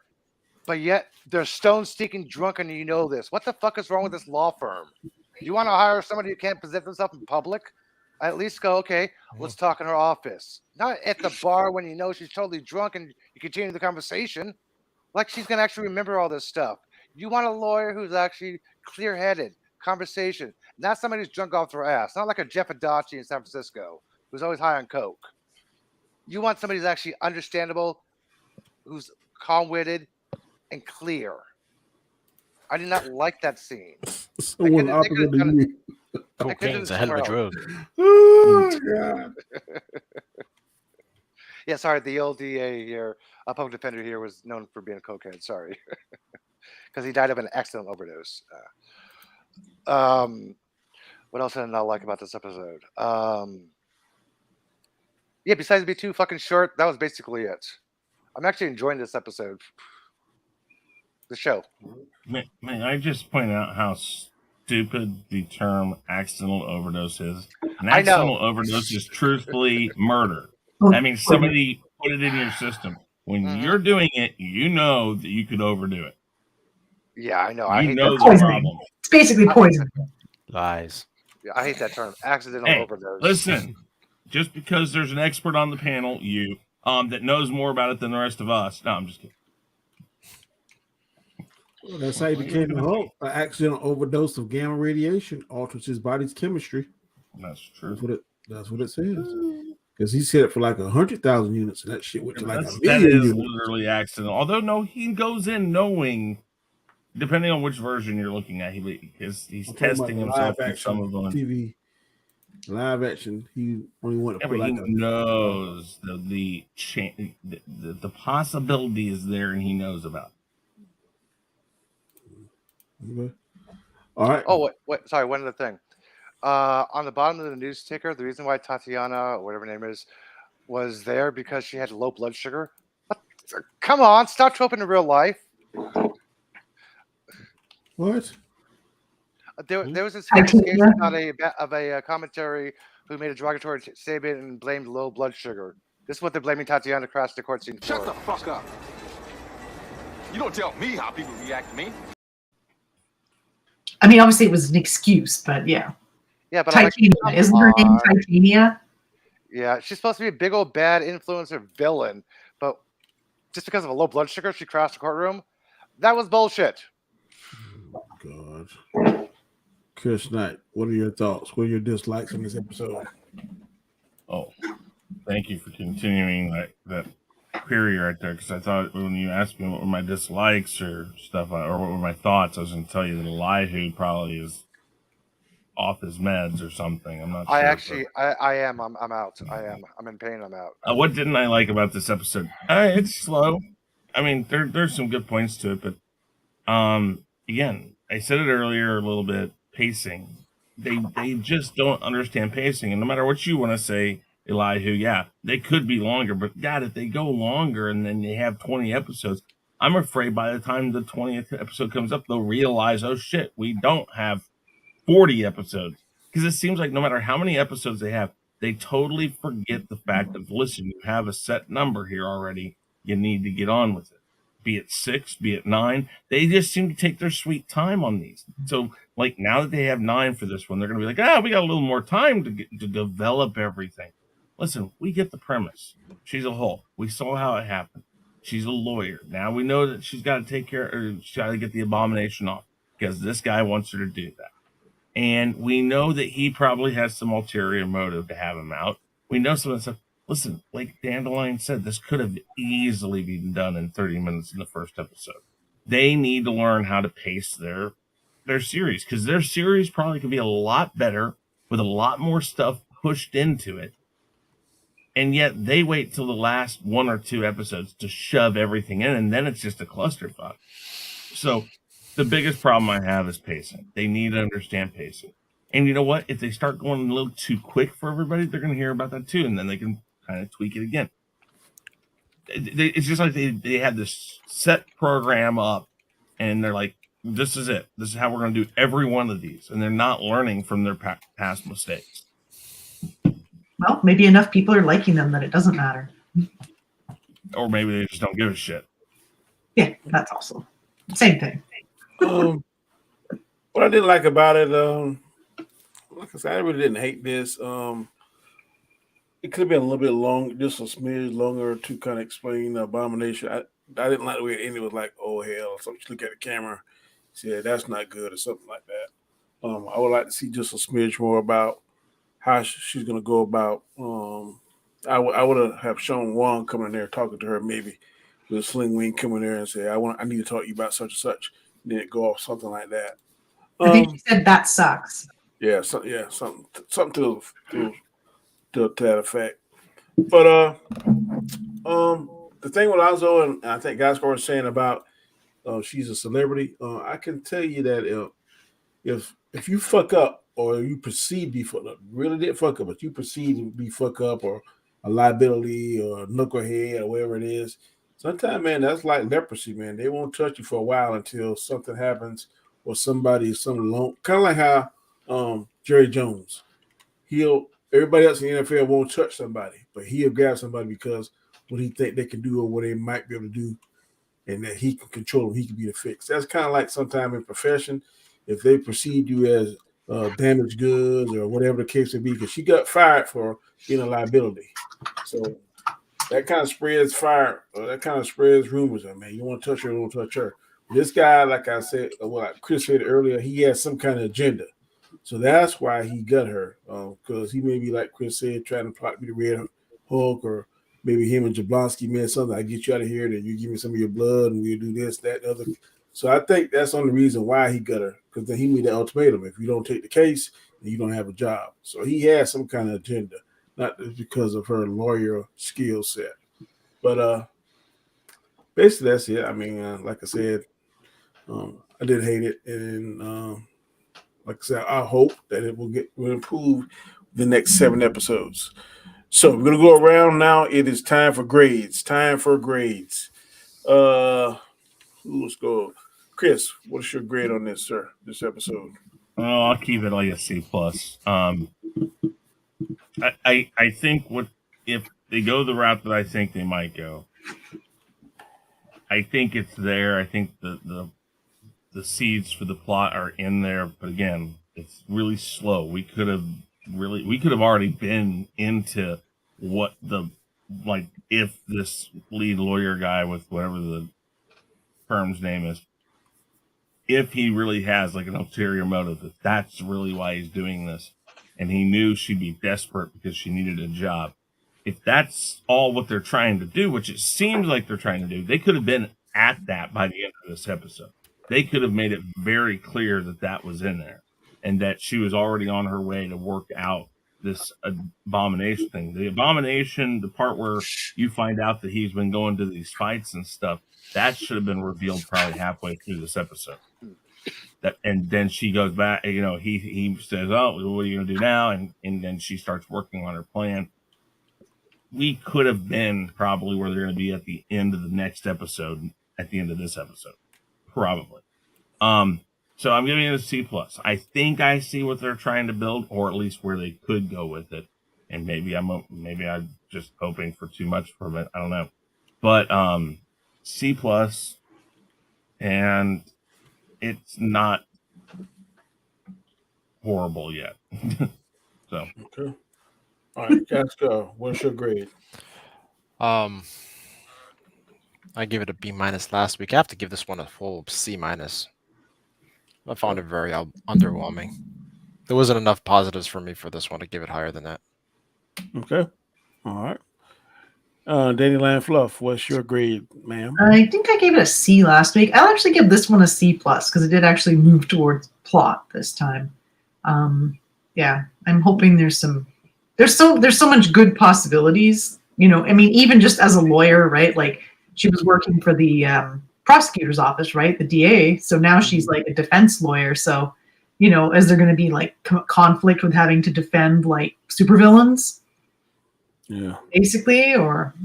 but yet they're stone-stinking drunk, and you know this. What the fuck is wrong with this law firm? You want to hire somebody who can't present themselves in public? At least go, okay, let's talk in her office. Not at the bar when you know she's totally drunk and you continue the conversation. Like she's going to actually remember all this stuff. You want a lawyer who's actually clear-headed, conversation, not somebody who's drunk off their ass. Not like a Jeff Adachi in San Francisco who's always high on coke. You want somebody who's actually understandable, who's calm-witted, and clear. I did not like that scene. Someone opposite of you. Cocaine's a hell of a drug. Oh, God. Yeah, sorry. The old DA here, a public defender here, was known for being a cokehead. Sorry. Because he died of an accidental overdose. What else did I not like about this episode? Yeah, besides it being too fucking short, that was basically it. I'm actually enjoying this episode. The show. May I just point out how stupid the term accidental overdose is? An accidental overdose is truthfully murder. That means somebody put it in your system. When you're doing it, you know that you could overdo it. Yeah, I know. I hate know that the term. problem. It's basically poison. Lies. Yeah, I hate that term. Accidental overdose. Listen, just because there's an expert on the panel, that knows more about it than the rest of us. No, I'm just kidding. Well, that's how he became the Hulk. An accidental overdose of gamma radiation alters his body's chemistry. That's true. That's what it says. Because he said it for like 100,000 units, and that shit went to like a million That is units. literally accidental. Although, no, he goes in knowing, depending on which version you're looking at, he's testing himself through some of them. TV, live action, he only wanted to put like he knows the possibility is there, and he knows about it. All right. Oh, wait. Sorry, one other thing. On the bottom of the news ticker, the reason why Tatiana, or whatever her name is, was there because she had low blood sugar. What? Come on, stop troping in real life. What? There was this case of a commentary who made a derogatory statement and blamed low blood sugar. This is what they're blaming Tatiana across the court scene for. Shut the fuck up. You don't tell me how people react to me. I mean, obviously it was an excuse, but yeah. Yeah, but Titania. Isn't her name Titania? Yeah, she's supposed to be a big old bad influencer villain, but just because of a low blood sugar, she crashed the courtroom. That was bullshit. God. Chris Knight, what are your thoughts? What are your dislikes on this episode? Oh, thank you for continuing that query right there, because I thought when you asked me what were my dislikes or stuff, or what were my thoughts, I was going to tell you that Elihu probably is off his meds or something. I'm not sure. I am. I'm out. I'm in pain. I'm out. What didn't I like about this episode? It's slow. I mean, there's some good points to it, but again, I said it earlier a little bit. Pacing. They just don't understand pacing, and no matter what you want to say, Elihu, yeah, they could be longer, but God, if they go longer and then they have 20 episodes, I'm afraid by the time the 20th episode comes up, they'll realize, oh shit, we don't have 40 episodes. Because it seems like no matter how many episodes they have, they totally forget the fact of, listen, you have a set number here already. You need to get on with it. Be it 6, be it 9. They just seem to take their sweet time on these. So, like, now that they have 9 for this one, they're going to be like, we got a little more time to develop everything. Listen, we get the premise. She's a Hulk. We saw how it happened. She's a lawyer. Now we know that she's got to take care, or she's got to get the abomination off because this guy wants her to do that. And we know that he probably has some ulterior motive to have him out. We know some of the stuff. Listen, like Dandelion said, this could have easily been done in 30 minutes in the first episode. They need to learn how to pace their series, because their series probably could be a lot better with a lot more stuff pushed into it. And yet they wait till the last 1 or 2 episodes to shove everything in, and then it's just a clusterfuck. So the biggest problem I have is pacing. They need to understand pacing. And you know what? If they start going a little too quick for everybody, they're going to hear about that too, and then they can kind of tweak it again. It's just like they had this set program up, and they're like, this is it. This is how we're going to do every one of these. And they're not learning from their past mistakes. Well, maybe enough people are liking them that it doesn't matter. Or maybe they just don't give a shit. Yeah, that's also same thing. What I didn't like about it, like I said, I really didn't hate this. It could have been a little bit long, just a smidge longer to kind of explain the abomination. I didn't like the way it ended. Was like, oh hell, or something. She look at the camera, said that's not good, or something like that. I would like to see just a smidge more about how she's going to go about. I would have shown Juan coming there talking to her, maybe with a sling wing coming there and say, I need to talk to you about such and such. And then it go off something like that. I think she said that sucks. Yeah, something to that effect. But the thing with Alzo, and I think Gaiskar was saying about she's a celebrity. I can tell you that if you fuck up, or you perceive to be fucked up, really did fuck up, but you perceive to be fuck up, or a liability, or a knucklehead, or whatever it is, sometimes, man, that's like leprosy, man. They won't touch you for a while until something happens, or somebody is some long, kind of like how Jerry Jones, everybody else in the NFL won't touch somebody, but he'll grab somebody because what he think they can do or what they might be able to do, and that he can control them, he can be the fix. That's kind of like sometime in profession, if they perceive you as damaged goods or whatever the case may be, because she got fired for being a liability. So that kind of spreads fire, or that kind of spreads rumors. I mean, you want to touch her, you don't touch her. This guy, like I said, like Chris said earlier, he has some kind of agenda. So that's why he got her, because he may be, like Chris said, trying to plot me the Red Hulk, or maybe him and Jablonski made something. I get you out of here, then you give me some of your blood, and we'll do this, that, and other. So I think that's the only reason why he got her, because then he made the ultimatum. If you don't take the case, then you don't have a job. So he has some kind of agenda, not just because of her lawyer skill set. But basically, that's it. I mean, like I said, I did hate it, and like I said, I hope that it will improve the next 7 episodes. So we're gonna go around now. It is time for grades. Let's go. Chris, what's your grade on this, sir? This episode? Oh, I'll keep it like a C+. I think if they go the route that I think they might go, I think it's there. I think the seeds for the plot are in there, but again, it's really slow. We could have already been into what if this lead lawyer guy with whatever the firm's name is, if he really has like an ulterior motive, if that's really why he's doing this, and he knew she'd be desperate because she needed a job. If that's all what they're trying to do, which it seems like they're trying to do, they could have been at that by the end of this episode. They could have made it very clear that that was in there and that she was already on her way to work out this abomination thing. The abomination, the part where you find out that he's been going to these fights and stuff, that should have been revealed probably halfway through this episode. And then she goes back, he says, "Oh, what are you going to do now?" And then she starts working on her plan. We could have been probably where they're going to be at the end of the next episode, at the end of this episode, probably. So I'm giving it a C+. I think I see what they're trying to build, or at least where they could go with it. And maybe I'm just hoping for too much from it. I don't know, but C+, and it's not horrible yet. So Okay. All right, Gaiskar, what's your grade? I gave it a B- last week. I have to give this one a full C-. I found it very underwhelming. There wasn't enough positives for me for this one to give it higher than that. Okay. All right. Dandelionfluff, what's your grade, ma'am? I think I gave it a C last week. I'll actually give this one a C+ because it did actually move towards plot this time. Yeah, I'm hoping there's so much good possibilities. I mean, even just as a lawyer, right? Like she was working for the prosecutor's office, right? The DA. So now she's like a defense lawyer. So, is there going to be like conflict with having to defend like supervillains? Yeah. Basically, or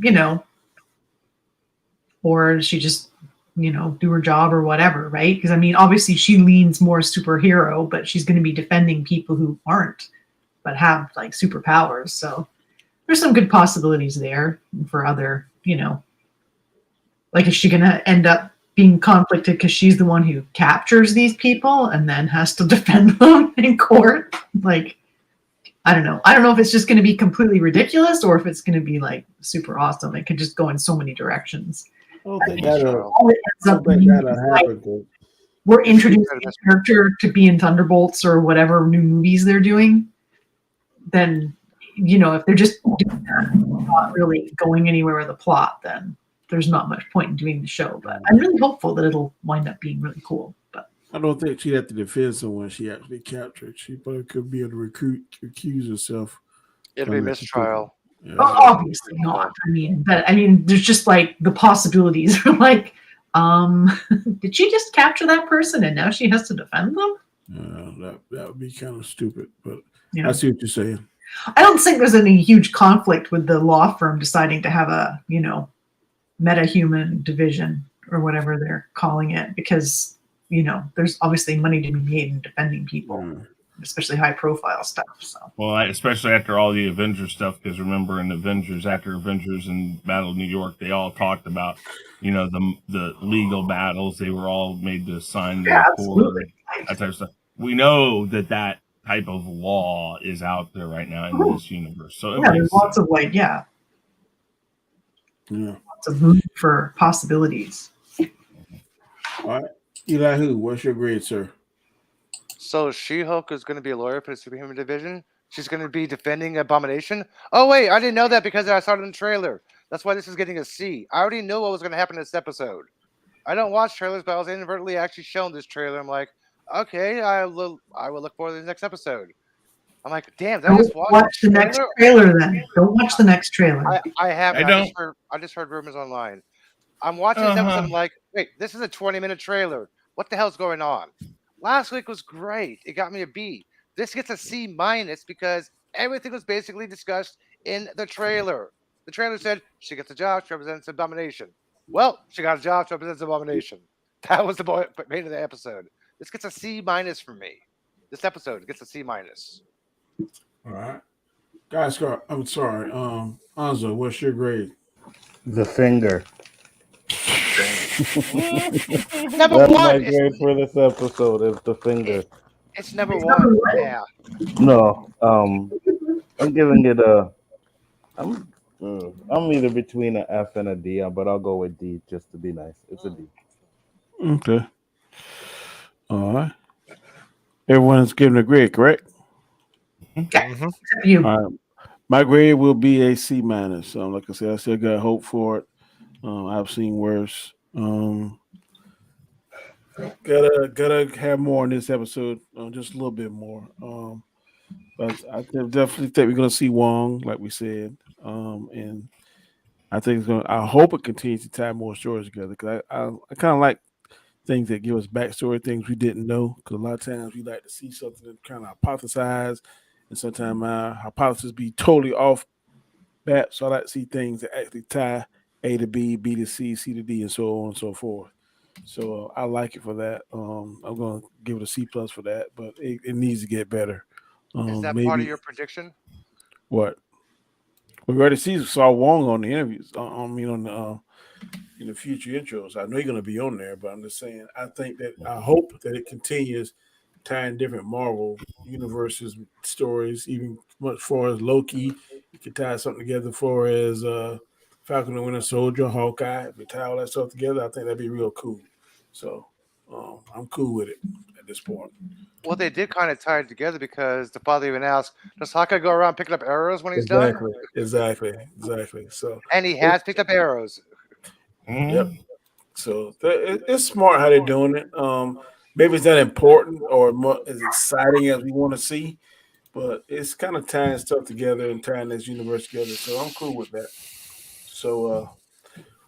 does she just do her job or whatever, right? Because I mean, obviously she leans more superhero, but she's going to be defending people who aren't, but have like superpowers. So there's some good possibilities there for other, like is she going to end up being conflicted because she's the one who captures these people and then has to defend them in court? Like, I don't know. I don't know if it's just going to be completely ridiculous or if it's going to be like super awesome. It could just go in so many directions. I don't think that'll happen. We're introducing a character to be in Thunderbolts or whatever new movies they're doing. Then, if they're just doing that, not really going anywhere with the plot, then there's not much point in doing the show. But I'm really hopeful that it'll wind up being really cool. But I don't think she'd have to defend someone she actually captured. She probably could be able to accuse herself. It'll be mistrial. Yeah. Obviously not. I mean, there's just like the possibilities are like, did she just capture that person and now she has to defend them? That would be kind of stupid, but I see what you're saying. I don't think there's any huge conflict with the law firm deciding to have a, meta-human division or whatever they're calling it, because, there's obviously money to be made in defending people, especially high-profile stuff. So. Well, especially after all the Avengers stuff, because remember in after Avengers and Battle of New York, they all talked about, the legal battles. They were all made to sign the accord, that type of stuff. We know that type of law is out there right now in this universe. So there's lots of lots of room for possibilities. All right, Elihu, what's your grade, sir? So She-Hulk is going to be a lawyer for the superhuman division. She's going to be defending Abomination. Oh wait, I didn't know that because I saw it in the trailer. That's why this is getting a C. I already know what was going to happen in this episode. I don't watch trailers, but I was inadvertently actually shown this trailer. I'm like, okay, I will look forward to the next episode. I'm like, damn, did I just watch the next trailer then. Don't watch the next trailer. I just heard rumors online. I'm watching this episode. I'm like, wait, this is a 20-minute trailer. What the hell's going on? Last week was great. It got me a B. This gets a C- because everything was basically discussed in the trailer. The trailer said she gets a job, she represents Abomination. Well, she got a job, she represents Abomination. That was the main of the episode. This gets a C- for me. This episode gets a C-. All right. Gaiskar, I'm sorry. Anzo, what's your grade? The finger. Number That's one. my grade for this episode. Is the finger. It's number It's one. number one? Yeah. No, I'm giving it a. I'm either between an F and a D, but I'll go with D just to be nice. It's a D. Okay. All right. Everyone's giving a grade, correct? Okay. Mhm. Except you. All right. My grade will be a C minus. Like I said, I still got hope for it. I've seen worse. Gotta have more in this episode, just a little bit more. But I definitely think we're gonna see Wong, like we said, and I think it's gonna. I hope it continues to tie more stories together because I kind of like things that give us backstory, things we didn't know. Because a lot of times we like to see something and kind of hypothesize, and sometimes our hypothesis be totally off bat. So I like to see things that actually tie A to B, B to C, C to D, and so on and so forth. So I like it for that. I'm gonna give it a C plus for that, but it needs to get better. Is that Maybe part of your prediction? what we already saw Wong on the interviews. I mean, on the in the future intros. I know you're gonna be on there, but I'm just saying. I hope that it continues tying different Marvel universes stories, even much far as Loki. You could tie something together for as Falcon and Winter Soldier, Hawkeye. If we tie all that stuff together, I think that'd be real cool. So I'm cool with it at this point. Well, they did kind of tie it together because the father even asked, "Does Hawkeye go around picking up arrows when he's done?" Exactly. So And he has picked up arrows. yep. So it's smart how they're doing it. Maybe it's not important or as exciting as we want to see, but it's kind of tying stuff together and tying this universe together. So I'm cool with that. So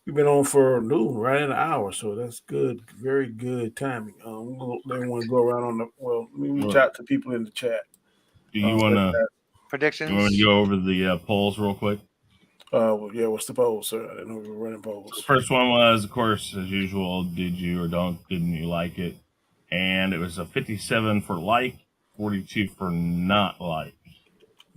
we've been on for right in an hour, so that's good, very good timing. I'm gonna let everyone go around on the. Well, let me reach out to people in the chat. Do you want to Predictions? go over the polls real quick? Well, yeah. What's the poll, sir? I didn't know we were running polls. The first one was, of course, as usual, did you or didn't you like it? And it was a 57 for like, 42 for not like.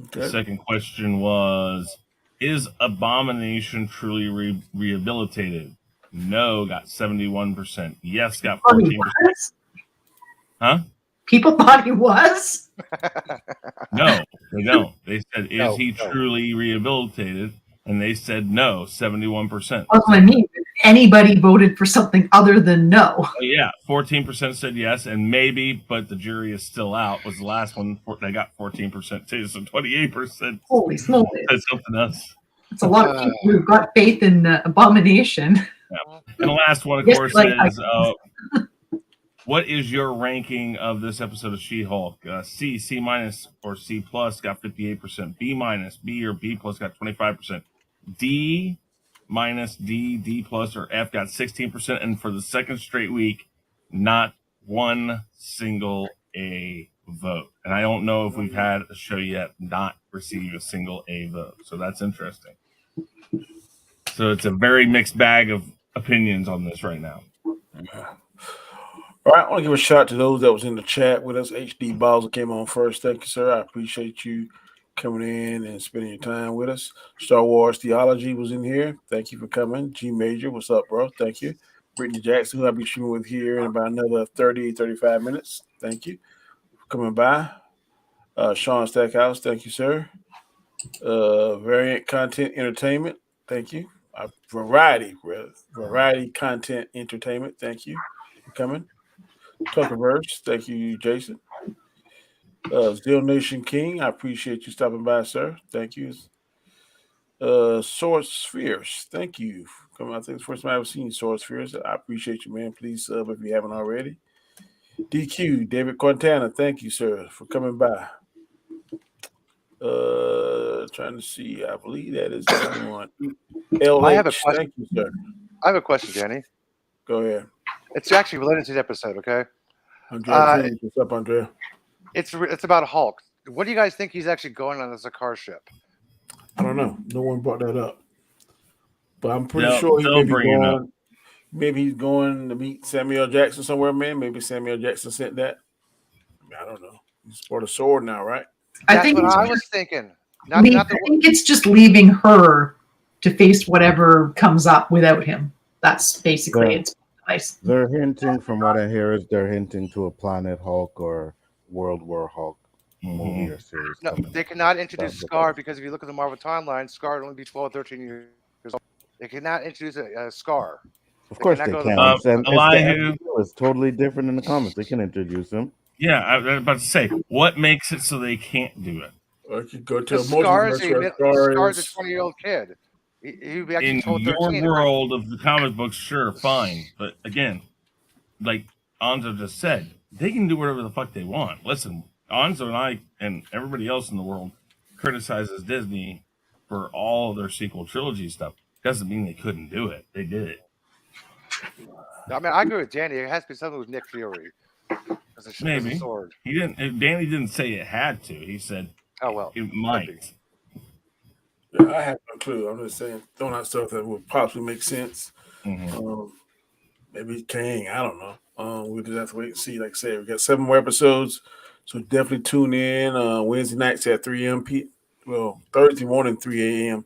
Okay. The second question was, is Abomination truly rehabilitated? No, got 71%. Yes, got 14%. Huh? People thought he was? No, they don't. They said, is he truly rehabilitated? And they said no, 71%. That's what I mean. Anybody voted for something other than no. Oh, yeah, 14% said yes, and maybe, but the jury is still out. Was the last one. They got 14% too, so 28%. Holy smokes. Said something else. It's a lot of people who've got faith in Abomination. Yeah. And the last one, of Yes, course, like, is what is your ranking of this episode of She-Hulk? C minus, or C plus got 58%. B minus, B or B plus got 25%. D minus, D plus, or F got 16%. And for the second straight week, not one single A vote. And I don't know if we've had a show yet not receive a single A vote. So that's interesting. So it's a very mixed bag of opinions on this right now. All right, I want to give a shout out to those that was in the chat with us. HD Bowser came on first. Thank you, sir. I appreciate you coming in and spending your time with us. Star Wars Theology was in here. Thank you for coming. G Major, what's up, bro? Thank you. Brittany Jackson, who I'll be shooting with here in about another 35 minutes. Thank you for coming by. Sean Stackhouse, thank you, sir. Variant Content Entertainment, thank you. Variety Content Entertainment, thank you for coming. Tuckerverse, thank you, Jason. Still Nation King, I appreciate you stopping by, sir. Thank you. Source Spheres, thank you for coming. I think it's the first time I've seen Source Spheres. I appreciate you, man. Please sub if you haven't already. DQ, David Quintana, thank you, sir, for coming by. Trying to see, I believe that is everyone. LH, thank you, sir. I have a question, Danny. Go ahead. It's actually related to the episode, okay? Andrea, what's up, Andrea? It's about Hulk. What do you guys think he's actually going on as a car ship? I don't know. No one brought that up. But I'm pretty sure he may be going. Maybe he's going to meet Samuel Jackson somewhere, man. Maybe Samuel Jackson sent that. I don't know. He's sport a sword now, right? That's what I was thinking. I think it's just leaving her to face whatever comes up without him. That's basically it. Nice. They're hinting, from what I hear, is they're hinting to a Planet Hulk or World War Hulk movie or series No, coming. they cannot introduce That's what Scar that's- because if you look at the Marvel timeline, Scar would only be 12, 13 years old. They cannot introduce a Scar. Of course they cannot can. go It's, and it's the Elihu. MCU. It's totally different in the comics. They can introduce him. Yeah, I was about to say, what makes it so they can't do it? Or you could go to a Because Scar is multiverse where Scar's a Scar is 20-year-old kid. He would be actually In 12, your 13. world of the comic books, sure, fine. But again, like Anzo just said, they can do whatever the fuck they want. Listen, Anzo and I and everybody else in the world criticizes Disney for all of their sequel trilogy stuff. Doesn't mean they couldn't do it. They did it. I mean, I agree with Danny. It has to be something with Nick Fury. As a Maybe. sword. He didn't. Danny didn't say it had to. He said, "Oh well, it might." Yeah, I have no clue. I'm just saying, throwing out stuff that would possibly make sense. Mm-hmm. Maybe Kang. I don't know. We'll just have to wait and see. Like I said, we got 7 more episodes, so definitely tune in Wednesday nights at 3 a.m. Thursday morning 3 a.m.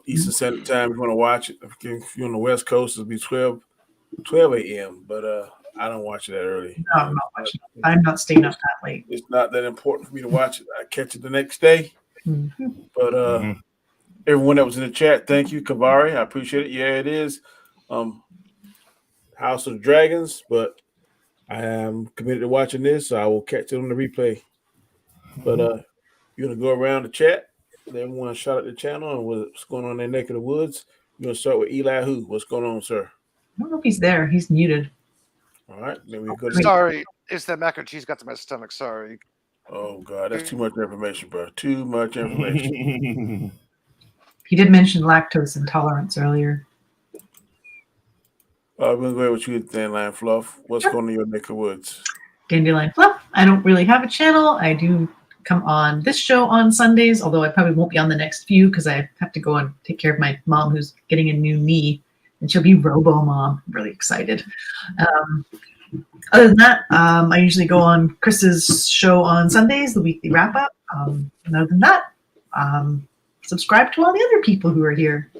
Eastern Standard Time. If you want to watch it, if you're on the West Coast, it'll be 12 a.m. But I don't watch it that early. No, I'm not watching. I'm not staying up that late. It's not that important for me to watch it. I catch it the next day. Mm-hmm. But everyone that was in the chat, thank you, Kavari. I appreciate it. Yeah, it is House of Dragons, but I am committed to watching this, so I will catch it on the replay. But you're gonna go around the chat, let everyone shout out the channel and what's going on in their neck of the woods. You're gonna start with Elihu. What's going on, sir? I don't know if he's there. He's muted. All right, then we go to Sorry, it's that mac and cheese got to my stomach. Sorry. Oh God, that's too much information, bro. Too much information. He did mention lactose intolerance earlier. We're gonna go with you, Dandelionfluff. What's going on in your neck of the woods? Dandelionfluff. I don't really have a channel. I do come on this show on Sundays, although I probably won't be on the next few because I have to go and take care of my mom who's getting a new knee, and she'll be Robo Mom. I'm really excited. Other than that, I usually go on Chris's show on Sundays, the weekly wrap up. And other than that, subscribe to all the other people who are here.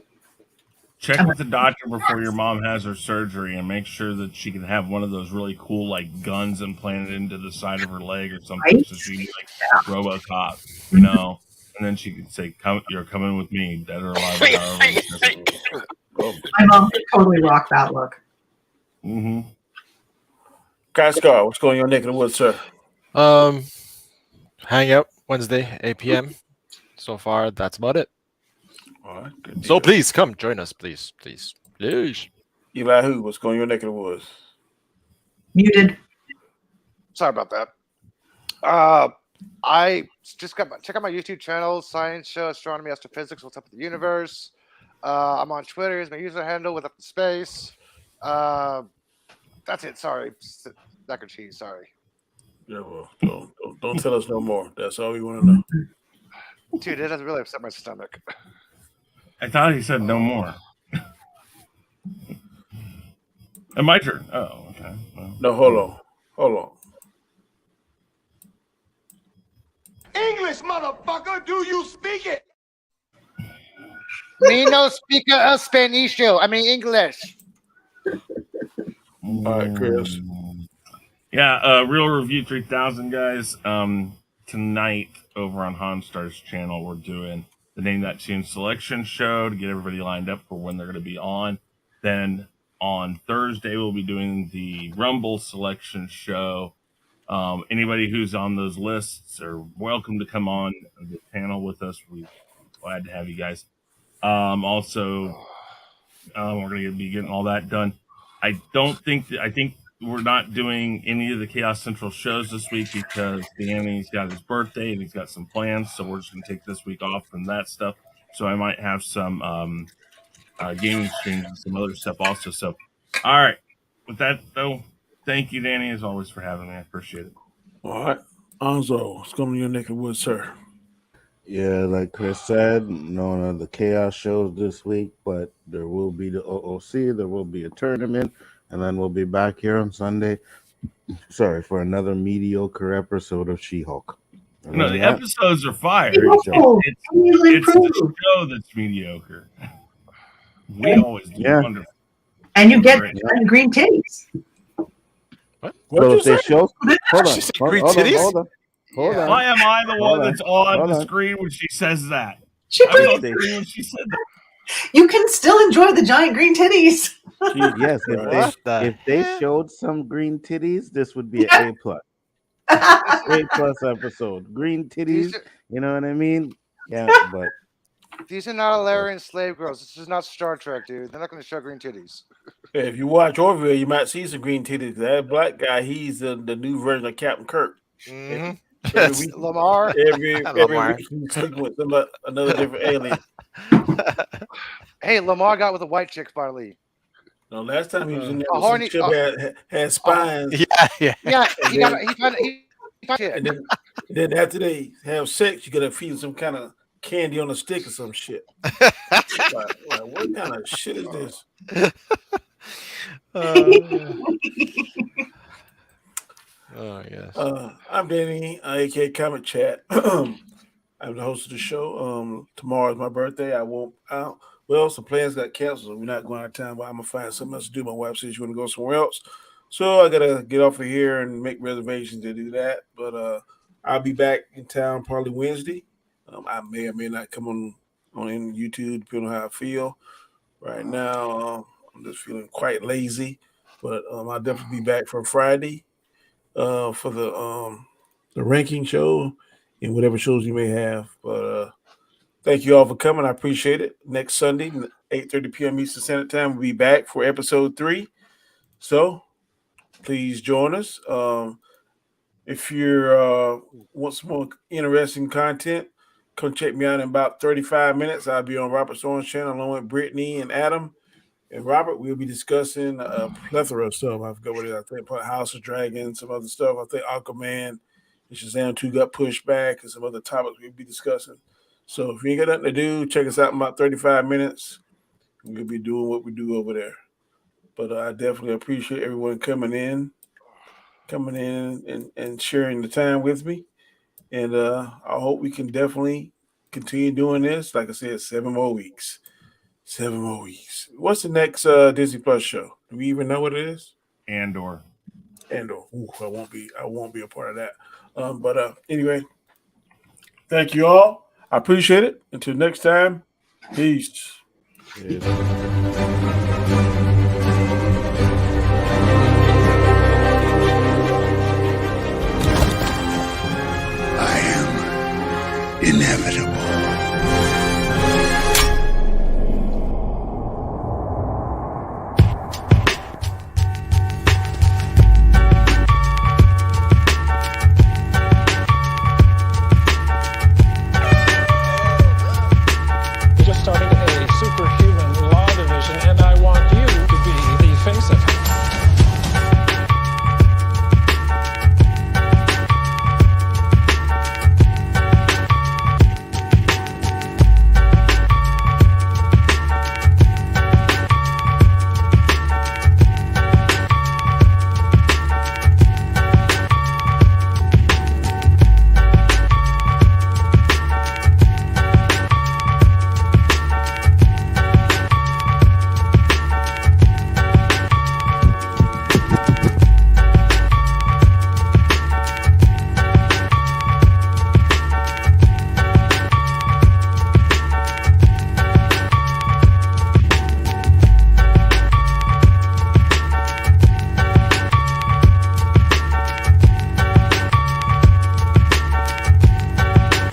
Check with the doctor before your mom has her surgery and make sure that she can have one of those really cool like guns implanted into the side of her leg or something, Right? so she can be like RoboCop, you know. And then she can say, "Come, you're coming with me, dead or alive." My mom could totally rock that look. Mm-hmm. Gaiskar, what's going on in your neck of the woods, sir? Hangout Wednesday, 8 p.m. So far, that's about it. All right, good So deal. please come join us, please. Elihu, what's going on in your neck of the woods? Muted. Sorry about that. I just check out my YouTube channel, Science Show, Astronomy, Astrophysics, What's Up with the Universe. I'm on Twitter. Here's my user handle with Up in Space. That's it. Sorry. Mac and cheese. Sorry. Yeah, well, don't tell us no more. That's all we want to know. Dude, it doesn't really upset my stomach. I thought he said no more. And my turn. Oh, okay. Well. No, hold on. English, motherfucker, do you speak it? Me no speaker of Spanish. I mean English. All right, Chris. Yeah, Real Review 3000, guys. Tonight over on Honstar's channel, we're doing the Name That Tune selection show to get everybody lined up for when they're going to be on. Then on Thursday, we'll be doing the Rumble selection show. Anybody who's on those lists are welcome to come on the panel with us. We're glad to have you guys. Also, we're going to be getting all that done. I think we're not doing any of the Chaos Central shows this week because Danny's got his birthday and he's got some plans. So we're just going to take this week off from that stuff. So I might have some gaming streams and some other stuff also. So, all right. With that, though, thank you, Danny, as always, for having me. I appreciate it. All right. Anzo, what's going on in your neck of the woods, sir? Yeah, like Chris said, none of the Chaos shows this week, but there will be the OOC, there will be a tournament, and then we'll be back here on Sunday. Sorry, for another mediocre episode of She-Hulk. No, the episodes are fire. Great show. It's the show that's mediocre. We always do wonderful. And you get Right. green titties. What'd So you if they say? show, hold on, She said hold green on, titties? hold on, hold Yeah. on. Why am I the one that's on hold the on. screen when she says that? She I was put on They- screen when she said that. You can still enjoy the giant green titties. Yes, What the if they heck? showed some green titties, this would be an A+. A+ episode. Green titties, These are, you know what I mean? Yeah, but these are not Alarian slave girls. This is not Star Trek, dude. They're not going to show green titties. If you watch Orville, you might see some green titties. That black guy, he's the new version of Captain Kirk. Mm-hmm. Every week, Lamar. every Lamar. week he's sleeping with another different alien. Hey, Lamar got with a white chick finally. No, last time he was in there, A with some horny- chip had spines, Yeah. Yeah, And he got. then- He found. He found it. and then after they have sex, you gotta feed them some kind of candy on a stick or some shit. Like, what kind of shit is this? Oh yes. I'm Danny, aka Comic Chat. I'm the host of the show. Tomorrow is my birthday. I won't. Well, some plans got canceled. So we're not going out of town, but I'm gonna find something else to do. My wife says she want to go somewhere else, so I gotta get off of here and make reservations to do that. But I'll be back in town probably Wednesday. I may or may not come on YouTube, depending on how I feel. Right now, I'm just feeling quite lazy, but I'll definitely be back for Friday for the ranking show and whatever shows you may have. But thank you all for coming. I appreciate it. Next Sunday, 8:30 p.m. Eastern Standard Time, we'll be back for episode 3. So please join us. If you're want some more interesting content, come check me out in about 35 minutes. I'll be on Robert's Orange channel along with Brittany and Adam. And Robert, we'll be discussing a plethora of stuff. I forgot what it is. I think House of Dragons, some other stuff. I think Aquaman and Shazam 2 got pushed back, and some other topics we'll be discussing. So if you ain't got nothing to do, check us out in about 35 minutes. We'll be doing what we do over there. But I definitely appreciate everyone coming in and sharing the time with me. And I hope we can definitely continue doing this. Like I said, 7 more weeks. 7 more weeks. What's the next Disney Plus show? Do we even know what it is? Andor. Ooh, I won't be a part of that. But anyway, thank you all. I appreciate it. Until next time, peace. yeah.